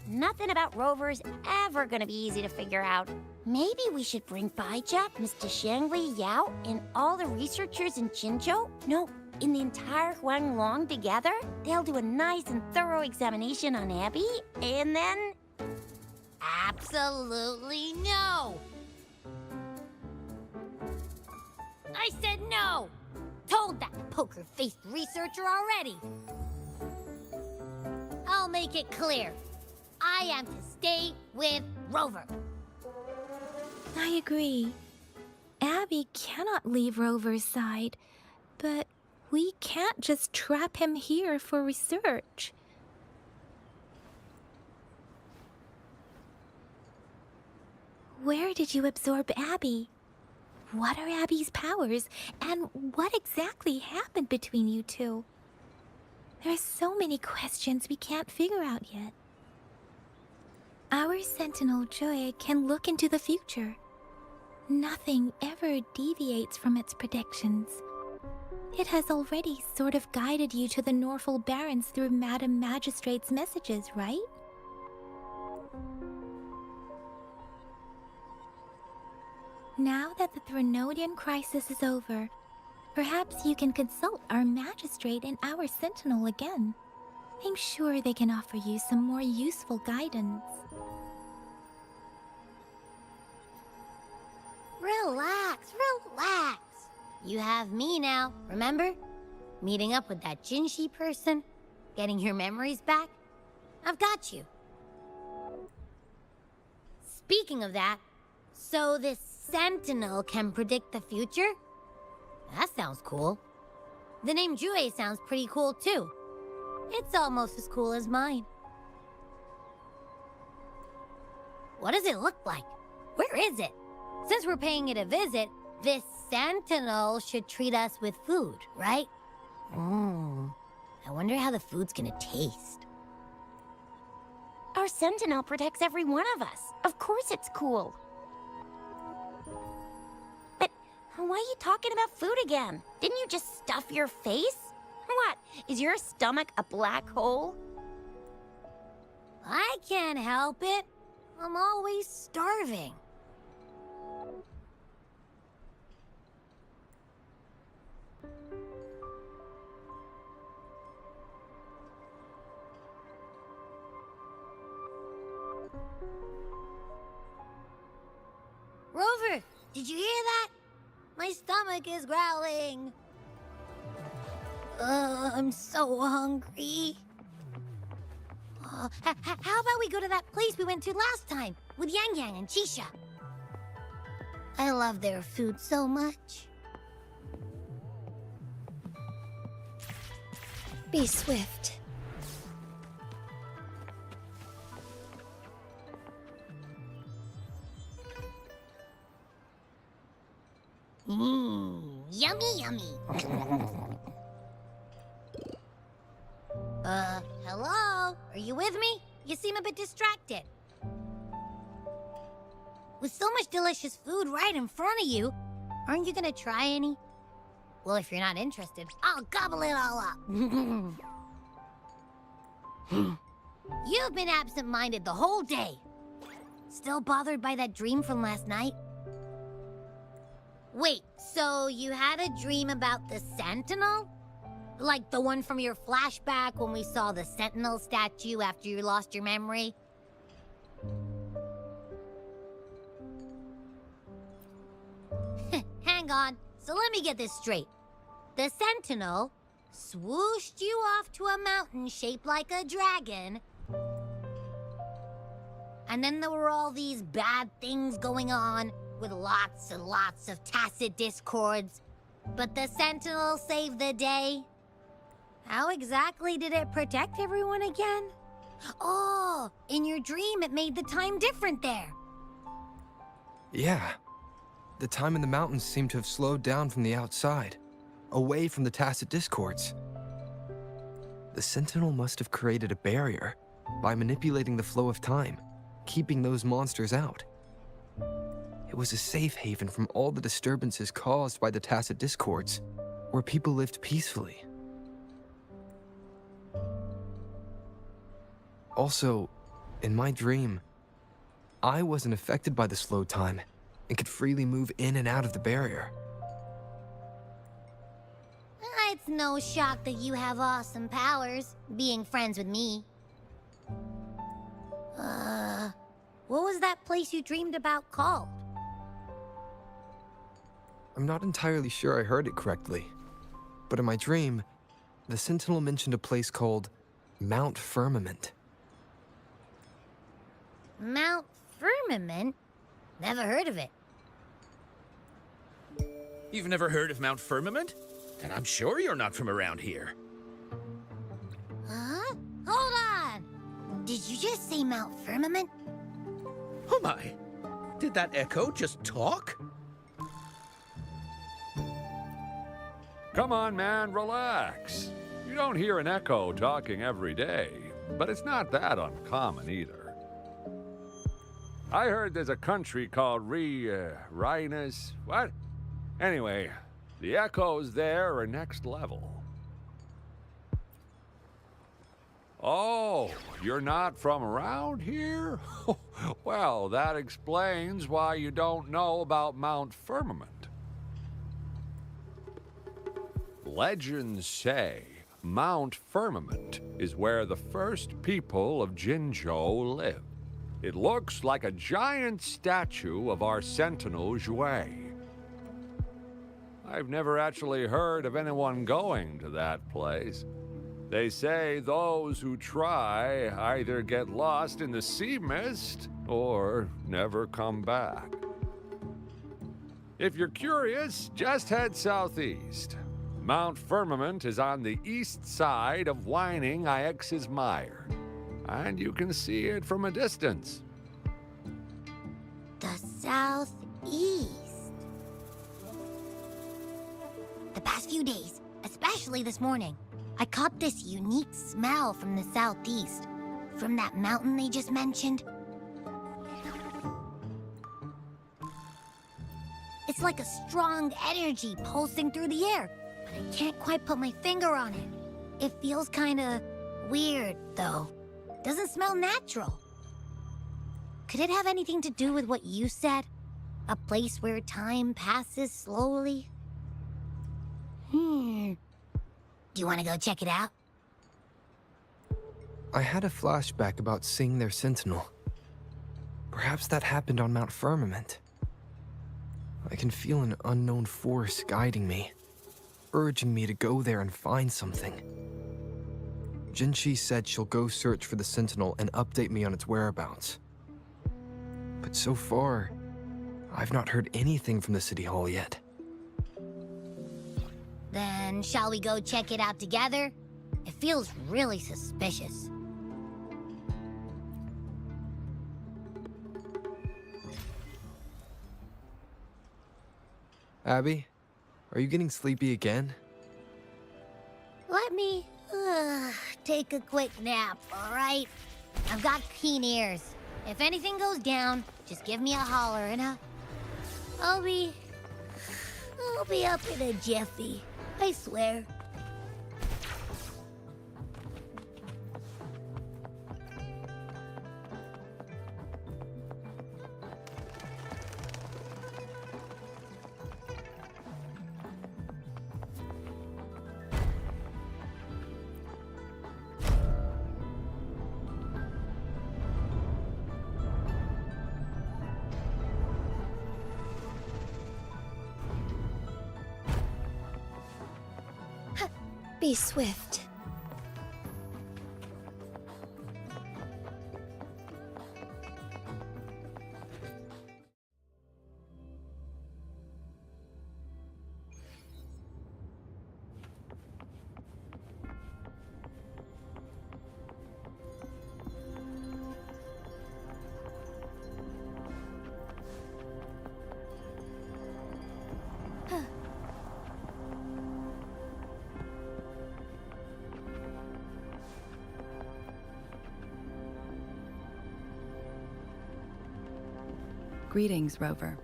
Nothing about Rover's ever gonna be easy to figure out. Maybe we should bring Baijia, Mr. Shangli, Yao, and all the researchers in Jinzhou? No, in the entire Huanglong together? They'll do a nice and thorough examination on Abby, and then... Absolutely no! I said no! Told that poker-faced researcher already! I'll make it clear. I am to stay with Rover. I agree. Abby cannot leave Rover's side, but we can't just trap him here for research. Where did you absorb Abby? What are Abby's powers, and what exactly happened between you two? There are so many questions we can't figure out yet. Our Sentinel Joy can look into the future. Nothing ever deviates from its predictions. It has already sort of guided you to the Norfall Barrens through Madam Magistrate's messages, right? Now that the Threnodian crisis is over, perhaps you can consult our Magistrate and our Sentinel again. I'm sure they can offer you some more useful guidance. Relax, relax. You have me now, remember? Meeting up with that Jinshi person, getting your memories back. I've got you. Speaking of that, so this Sentinel can predict the future? That sounds cool. The name Jue sounds pretty cool too. It's almost as cool as mine. What does it look like? Where is it? Since we're paying it a visit, this Sentinel should treat us with food, right? wonder how the food's gonna taste. Our sentinel protects every one of us. Of course it's cool. But why are you talking about food again? Didn't you just stuff your face? What? Is your stomach a black hole? I can't help it. I'm always starving. Rover, did you hear that? My stomach is growling. I'm so hungry. How about we go to that place we went to last time with Yang Yang and Chisha? I love their food so much. Be swift. Yummy, yummy. Hello? Are you with me? You seem a bit distracted. With so much delicious food right in front of you, aren't you gonna try any? Well, if you're not interested, I'll gobble it all up. You've been absent-minded the whole day. Still bothered by that dream from last night? Wait, so you had a dream about the Sentinel? Like the one from your flashback when we saw the Sentinel statue after you lost your memory? Hang on, so let me get this straight. The Sentinel swooshed you off to a mountain shaped like a dragon, and then there were all these bad things going on with lots and lots of tacit discords, but the Sentinel saved the day. How exactly did it protect everyone again? Oh, in your dream it made the time different there. Yeah. The time in the mountains seemed to have slowed down from the outside, away from the tacit discords. The Sentinel must have created a barrier by manipulating the flow of time, keeping those monsters out. It was a safe haven from all the disturbances caused by the tacit discords, where people lived peacefully. Also, in my dream, I wasn't affected by the slow time and could freely move in and out of the barrier. It's no shock that you have awesome powers, being friends with me. What was that place you dreamed about called? I'm not entirely sure I heard it correctly, but in my dream, the Sentinel mentioned a place called Mount Firmament. Mount Firmament? Never heard of it. You've never heard of Mount Firmament? And I'm sure you're not from around here. Huh? Hold on! Did you just say Mount Firmament? Oh my! Did that echo just talk? Come on, man, relax. You don't hear an echo talking every day, but it's not that uncommon either. I heard there's a country called Rhinus. What? Anyway, the echoes there are next level. Oh, you're not from around here? Well, that explains why you don't know about Mount Firmament. Legends say Mount Firmament is where the first people of Jinzhou lived. It looks like a giant statue of our Sentinel Zhui. I've never actually heard of anyone going to that place. They say those who try either get lost in the sea mist or never come back. If you're curious, just head southeast. Mount Firmament is on the east side of Whining Ix's Mire, and you can see it from a distance. The southeast. The past few days, especially this morning, I caught this unique smell from the southeast. From that mountain they just mentioned. It's like a strong energy pulsing through the air, but I can't quite put my finger on it. It feels kinda weird, though. Doesn't smell natural. Could it have anything to do with what you said? A place where time passes slowly? Do you want to go check it out? I had a flashback about seeing their sentinel. Perhaps that happened on Mount Firmament. I can feel an unknown force guiding me, urging me to go there and find something. Jinchi said she'll go search for the sentinel and update me on its whereabouts. But so far, I've not heard anything from the City Hall yet. Then shall we go check it out together? It feels really suspicious. Abby, are you getting sleepy again? Let me take a quick nap, all right? I've got keen ears. If anything goes down, just give me a holler and I'll be up in a jiffy. I swear. Be swift. Greetings, Rover.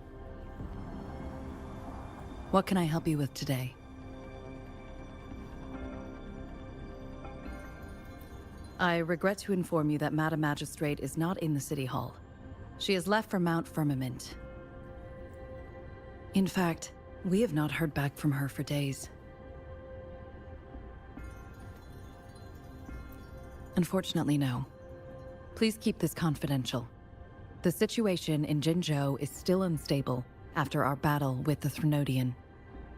What can I help you with today? I regret to inform you that Madam Magistrate is not in the City Hall. She has left for Mount Firmament. In fact, we have not heard back from her for days. Unfortunately, no. Please keep this confidential. The situation in Jinzhou is still unstable after our battle with the Threnodian.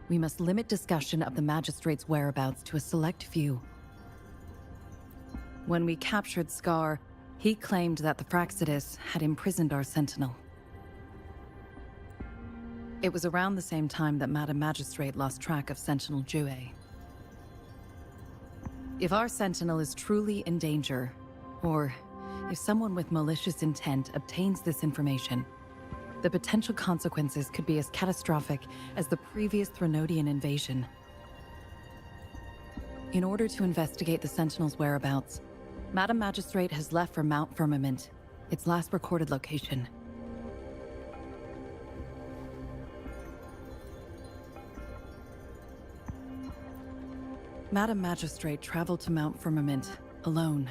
We must limit discussion of the Magistrate's whereabouts to a select few. When we captured Scar, he claimed that the Fraxidus had imprisoned our Sentinel. It was around the same time that Madam Magistrate lost track of Sentinel Jue. If our Sentinel is truly in danger, or if someone with malicious intent obtains this information, the potential consequences could be as catastrophic as the previous Threnodian invasion. In order to investigate the Sentinel's whereabouts, Madam Magistrate has left for Mount Firmament, its last recorded location. Madam Magistrate traveled to Mount Firmament alone.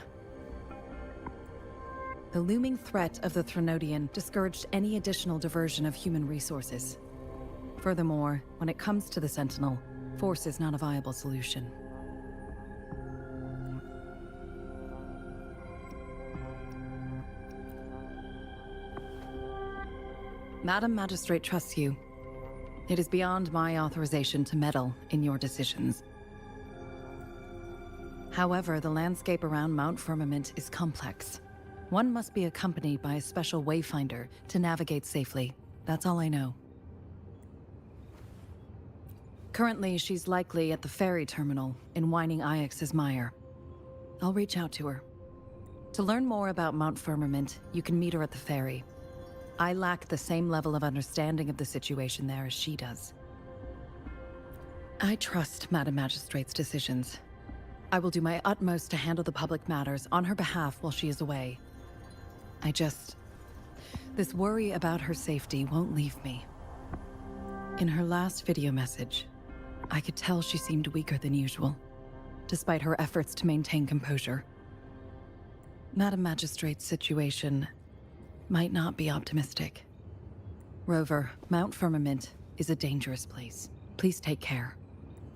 The looming threat of the Threnodian discouraged any additional diversion of human resources. Furthermore, when it comes to the Sentinel, force is not a viable solution. Madam Magistrate trusts you. It is beyond my authorization to meddle in your decisions. However, the landscape around Mount Firmament is complex. One must be accompanied by a special wayfinder to navigate safely. That's all I know. Currently, she's likely at the ferry terminal in Whining Ix's Mire. I'll reach out to her. To learn more about Mount Firmament, you can meet her at the ferry. I lack the same level of understanding of the situation there as she does. I trust Madam Magistrate's decisions. I will do my utmost to handle the public matters on her behalf while she is away. This worry about her safety won't leave me. In her last video message, I could tell she seemed weaker than usual, despite her efforts to maintain composure. Madam Magistrate's situation might not be optimistic. Rover, Mount Firmament is a dangerous place. Please take care.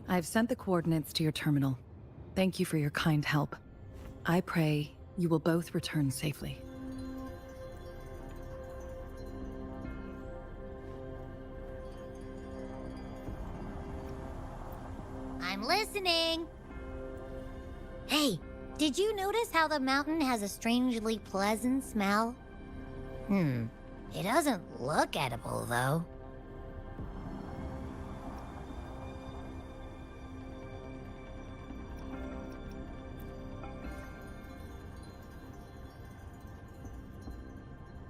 I have sent the coordinates to your terminal. Thank you for your kind help. I pray you will both return safely. I'm listening. Hey, did you notice how the mountain has a strangely pleasant smell? It doesn't look edible, though.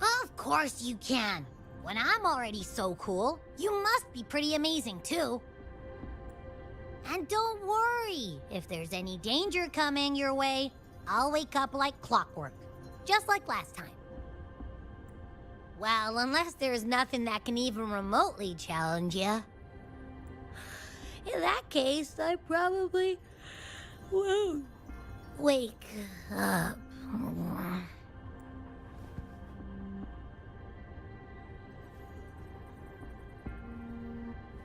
Of course you can. When I'm already so cool, you must be pretty amazing, too. And don't worry, if there's any danger coming your way, I'll wake up like clockwork, just like last time. Well, unless there's nothing that can even remotely challenge you. In that case, I probably won't wake up.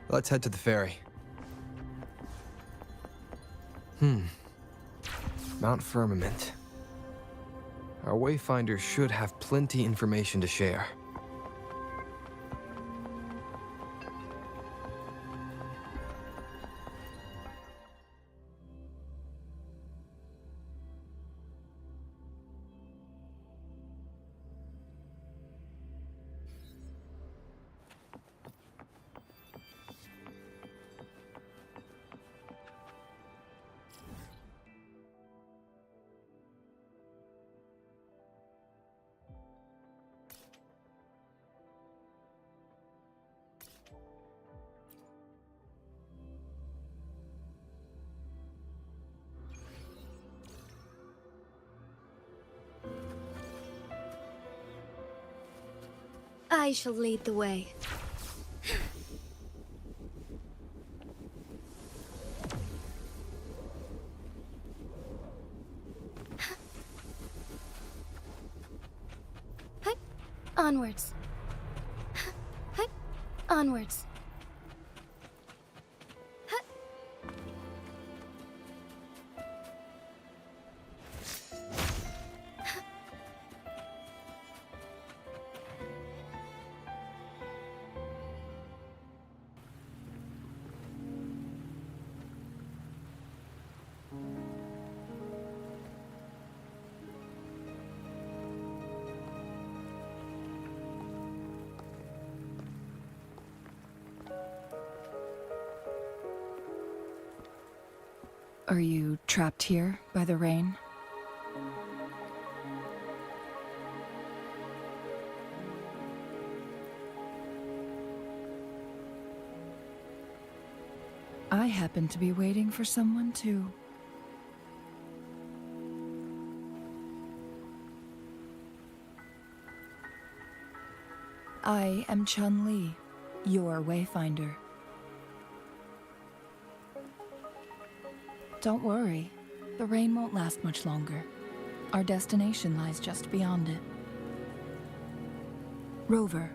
Let's head to the ferry. Mount Firmament. Our Wayfinder should have plenty information to share. I shall lead the way. Onwards. Onwards. Are you trapped here by the rain? I happen to be waiting for someone too. I am Chun-Li, your Wayfinder. Don't worry, the rain won't last much longer. Our destination lies just beyond it. Rover,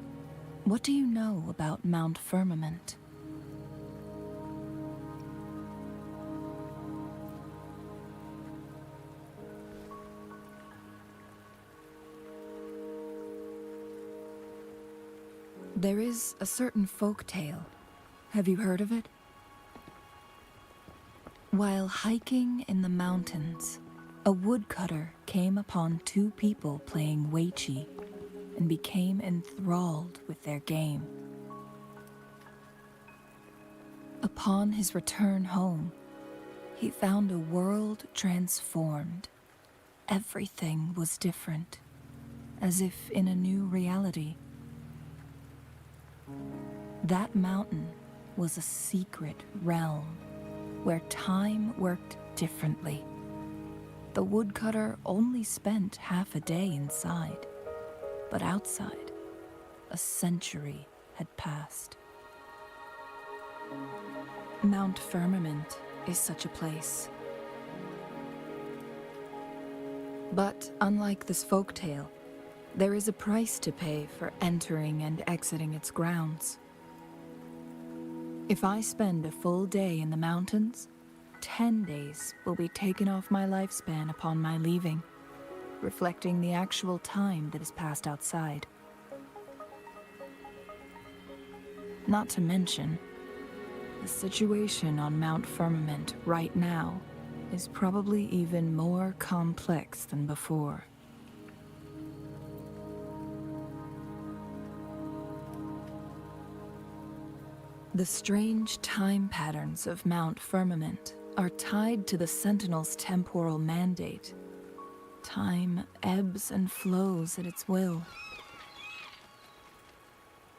what do you know about Mount Firmament? There is a certain folk tale. Have you heard of it? While hiking in the mountains, a woodcutter came upon two people playing Weiqi and became enthralled with their game. Upon his return home, he found a world transformed. Everything was different, as if in a new reality. That mountain was a secret realm, where time worked differently. The woodcutter only spent half a day inside, but outside, a century had passed. Mount Firmament is such a place. But unlike this folktale, there is a price to pay for entering and exiting its grounds. If I spend a full day in the mountains, 10 days will be taken off my lifespan upon my leaving, reflecting the actual time that is passed outside. Not to mention, the situation on Mount Firmament right now is probably even more complex than before. The strange time patterns of Mount Firmament are tied to the Sentinel's temporal mandate. Time ebbs and flows at its will.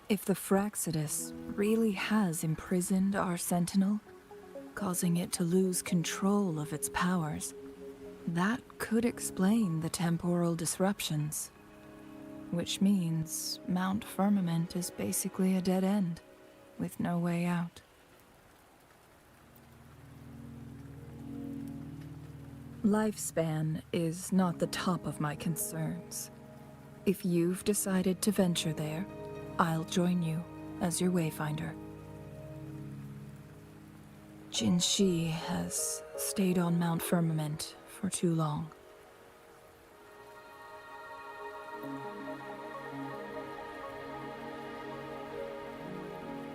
If the Fraxidus really has imprisoned our Sentinel, causing it to lose control of its powers, that could explain the temporal disruptions. Which means Mount Firmament is basically a dead end, with no way out. Lifespan is not the top of my concerns. If you've decided to venture there, I'll join you as your wayfinder. Jinshi has stayed on Mount Firmament for too long.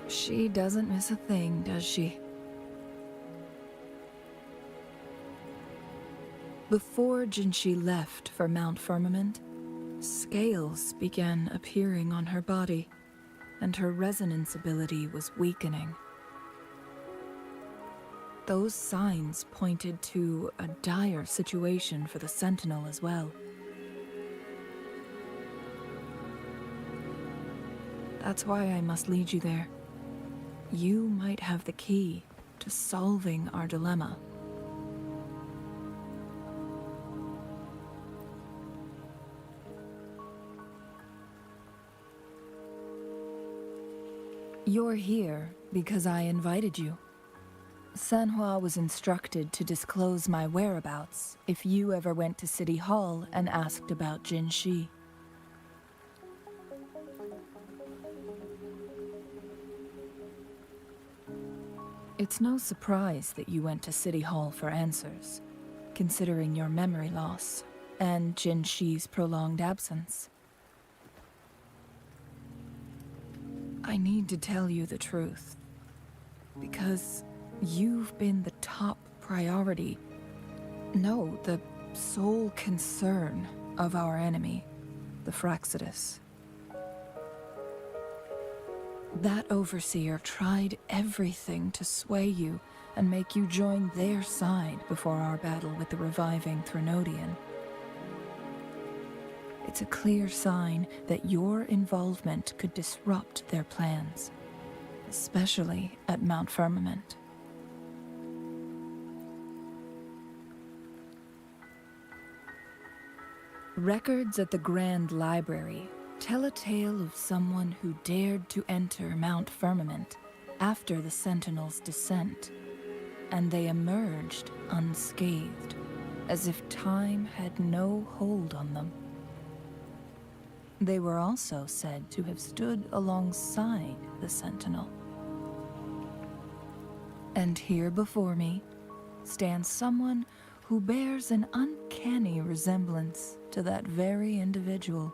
She doesn't miss a thing, does she? Before Jinshi left for Mount Firmament, scales began appearing on her body, and her resonance ability was weakening. Those signs pointed to a dire situation for the Sentinel as well. That's why I must lead you there. You might have the key to solving our dilemma. You're here because I invited you. Sanhua was instructed to disclose my whereabouts if you ever went to City Hall and asked about Jinshi. It's no surprise that you went to City Hall for answers, considering your memory loss and Jinshi's prolonged absence. I need to tell you the truth, because you've been the top priority, no, the sole concern of our enemy, the Fraxidus. That overseer tried everything to sway you and make you join their side before our battle with the reviving Threnodian. It's a clear sign that your involvement could disrupt their plans, especially at Mount Firmament. Records at the Grand Library tell a tale of someone who dared to enter Mount Firmament after the Sentinel's descent, and they emerged unscathed, as if time had no hold on them. They were also said to have stood alongside the Sentinel. And here before me stands someone who bears an uncanny resemblance to that very individual.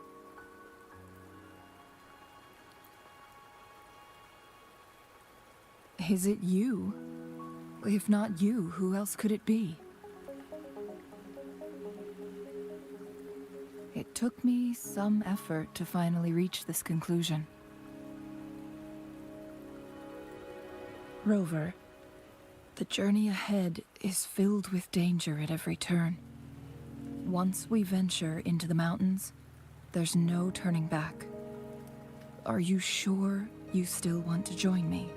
Is it you? If not you, who else could it be? It took me some effort to finally reach this conclusion. Rover, the journey ahead is filled with danger at every turn. Once we venture into the mountains, there's no turning back. Are you sure you still want to join me?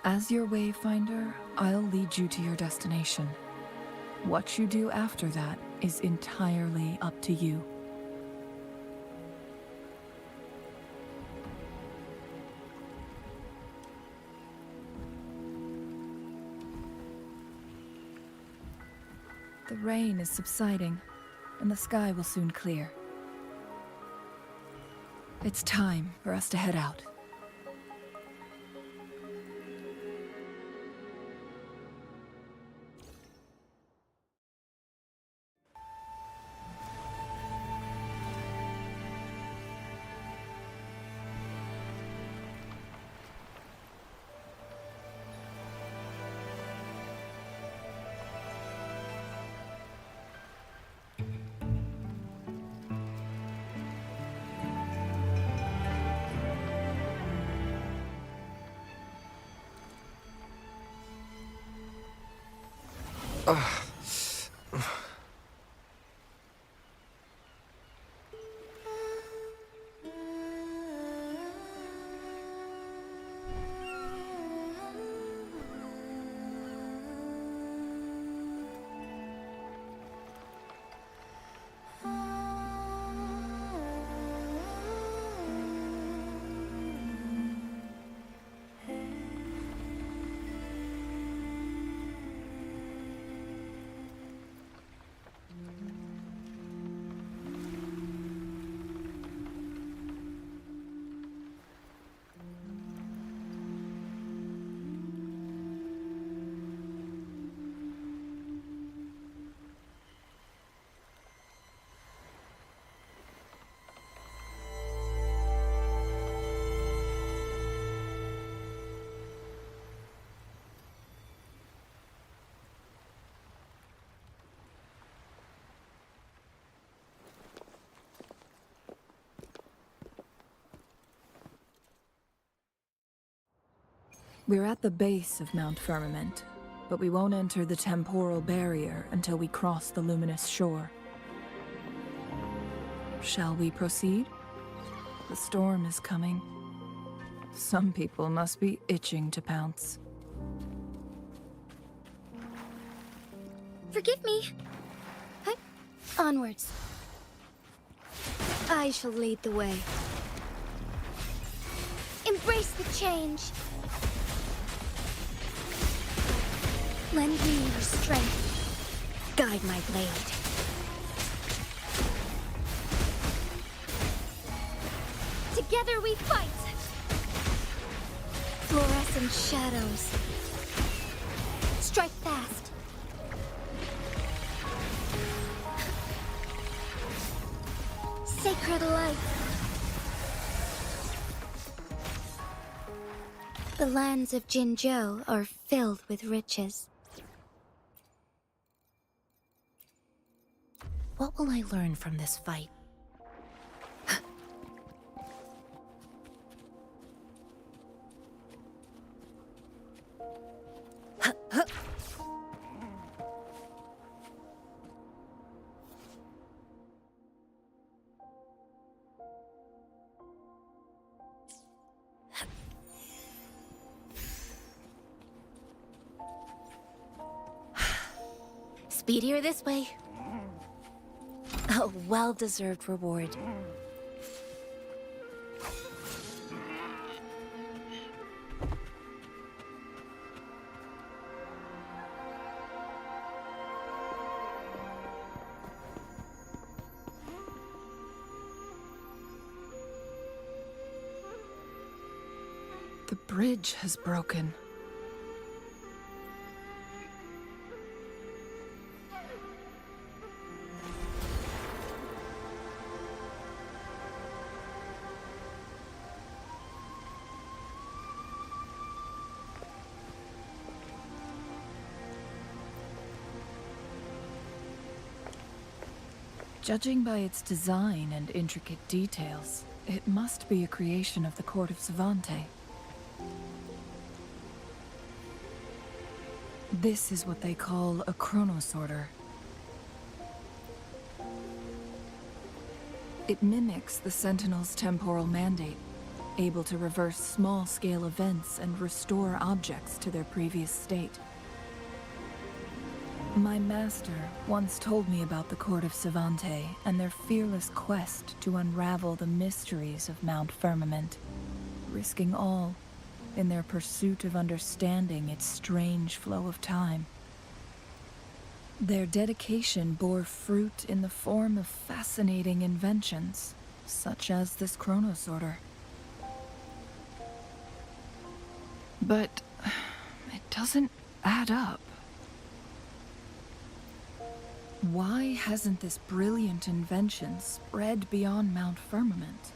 As your wayfinder, I'll lead you to your destination. What you do after that is entirely up to you. The rain is subsiding, and the sky will soon clear. It's time for us to head out. We're at the base of Mount Firmament, but we won't enter the temporal barrier until we cross the luminous shore. Shall we proceed? The storm is coming. Some people must be itching to pounce. Forgive me. Onwards. I shall lead the way. Embrace the change. Lend me your strength. Guide my blade. Together we fight! Fluorescent shadows. Strike fast. Sacred light. The lands of Jinzhou are filled with riches. What will I learn from this fight? Speedier this way. A well-deserved reward. The bridge has broken. Judging by its design and intricate details, it must be a creation of the court of Savante. This is what they call a chronosorter. It mimics the Sentinel's temporal mandate, able to reverse small-scale events and restore objects to their previous state. My master once told me about the Court of Savante and their fearless quest to unravel the mysteries of Mount Firmament, risking all in their pursuit of understanding its strange flow of time. Their dedication bore fruit in the form of fascinating inventions, such as this chronosorter. But it doesn't add up. Why hasn't this brilliant invention spread beyond Mount Firmament?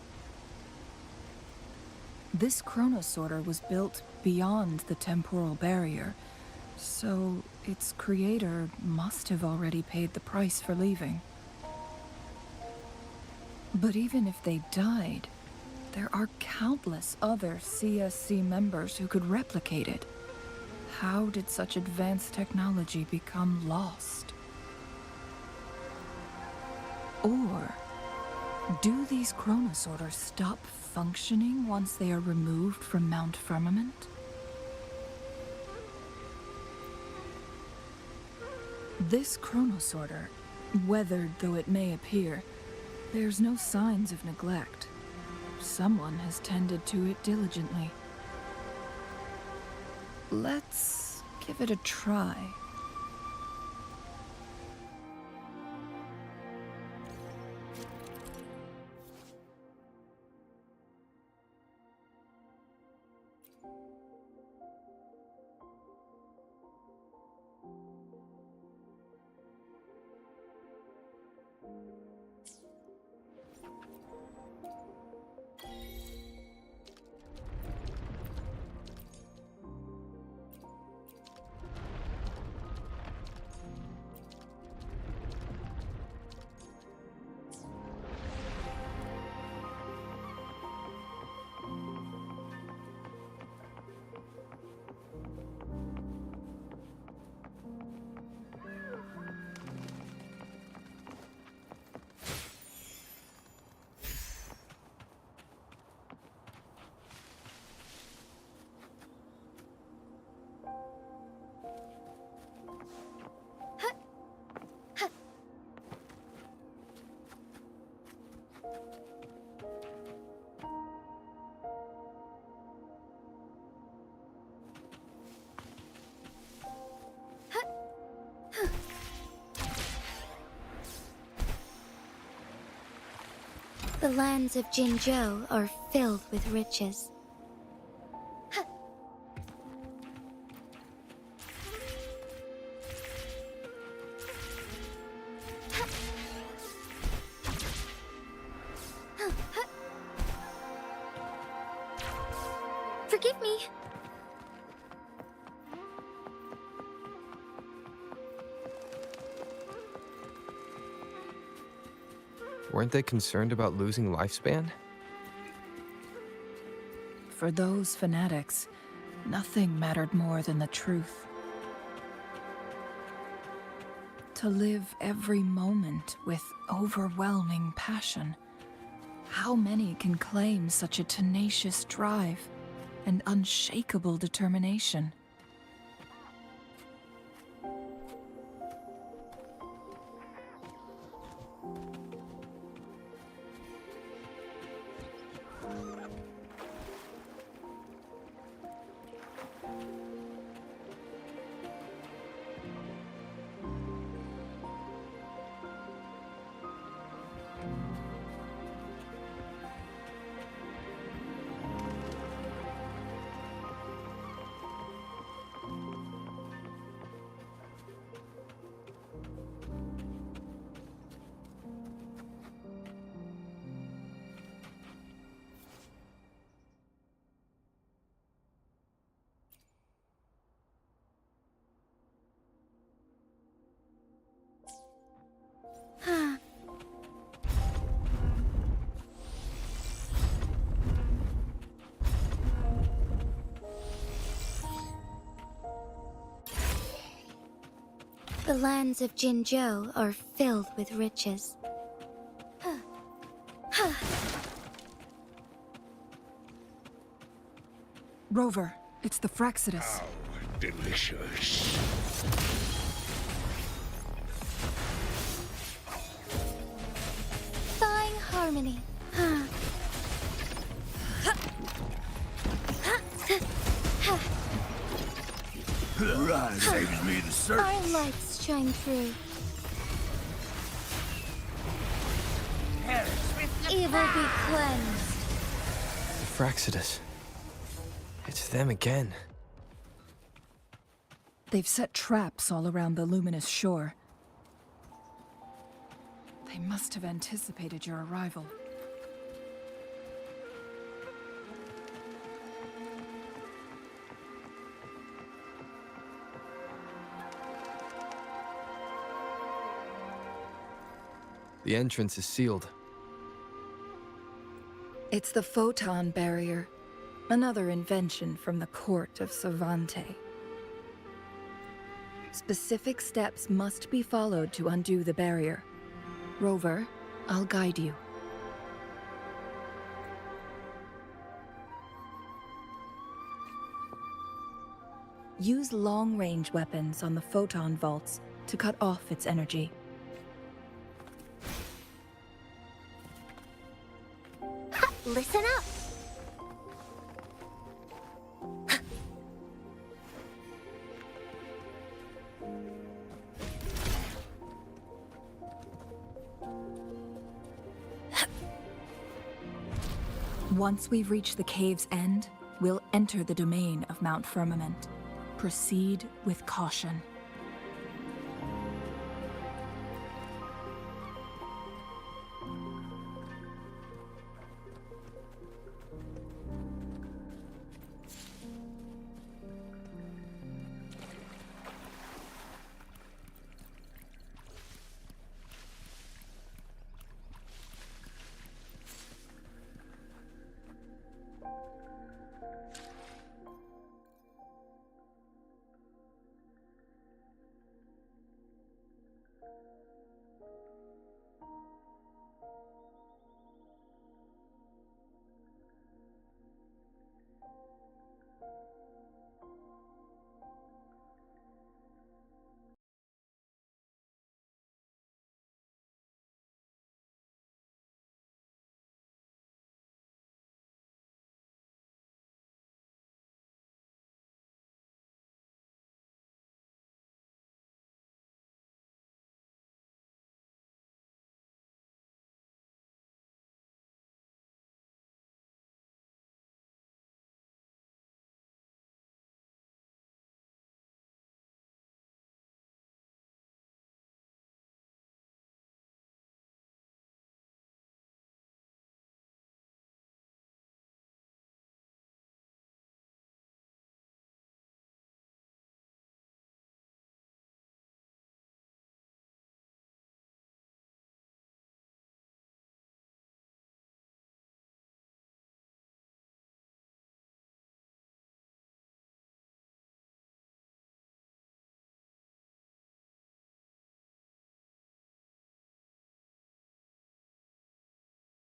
This chronosorter was built beyond the temporal barrier, so its creator must have already paid the price for leaving. But even if they died, there are countless other CSC members who could replicate it. How did such advanced technology become lost? Or do these chronosorters stop functioning once they are removed from Mount Firmament? This chronosorter, weathered though it may appear, bears no signs of neglect. Someone has tended to it diligently. Let's give it a try. The lands of Jinzhou are filled with riches. Forgive me. Weren't they concerned about losing lifespan? For those fanatics, nothing mattered more than the truth. To live every moment with overwhelming passion. How many can claim such a tenacious drive and unshakable determination? The lands of Jinzhou are filled with riches. Rover, it's the Frexidus. Delicious. Fine harmony. Right, saves me the search. Our lights shine through. Evil be cleansed. Frexidus. It's them again. They've set traps all around the luminous shore. They must have anticipated your arrival. The entrance is sealed. It's the photon barrier, another invention from the court of Savante. Specific steps must be followed to undo the barrier. Rover, I'll guide you. Use long-range weapons on the photon vaults to cut off its energy. Listen up! Once we've reached the cave's end, we'll enter the domain of Mount Firmament. Proceed with caution.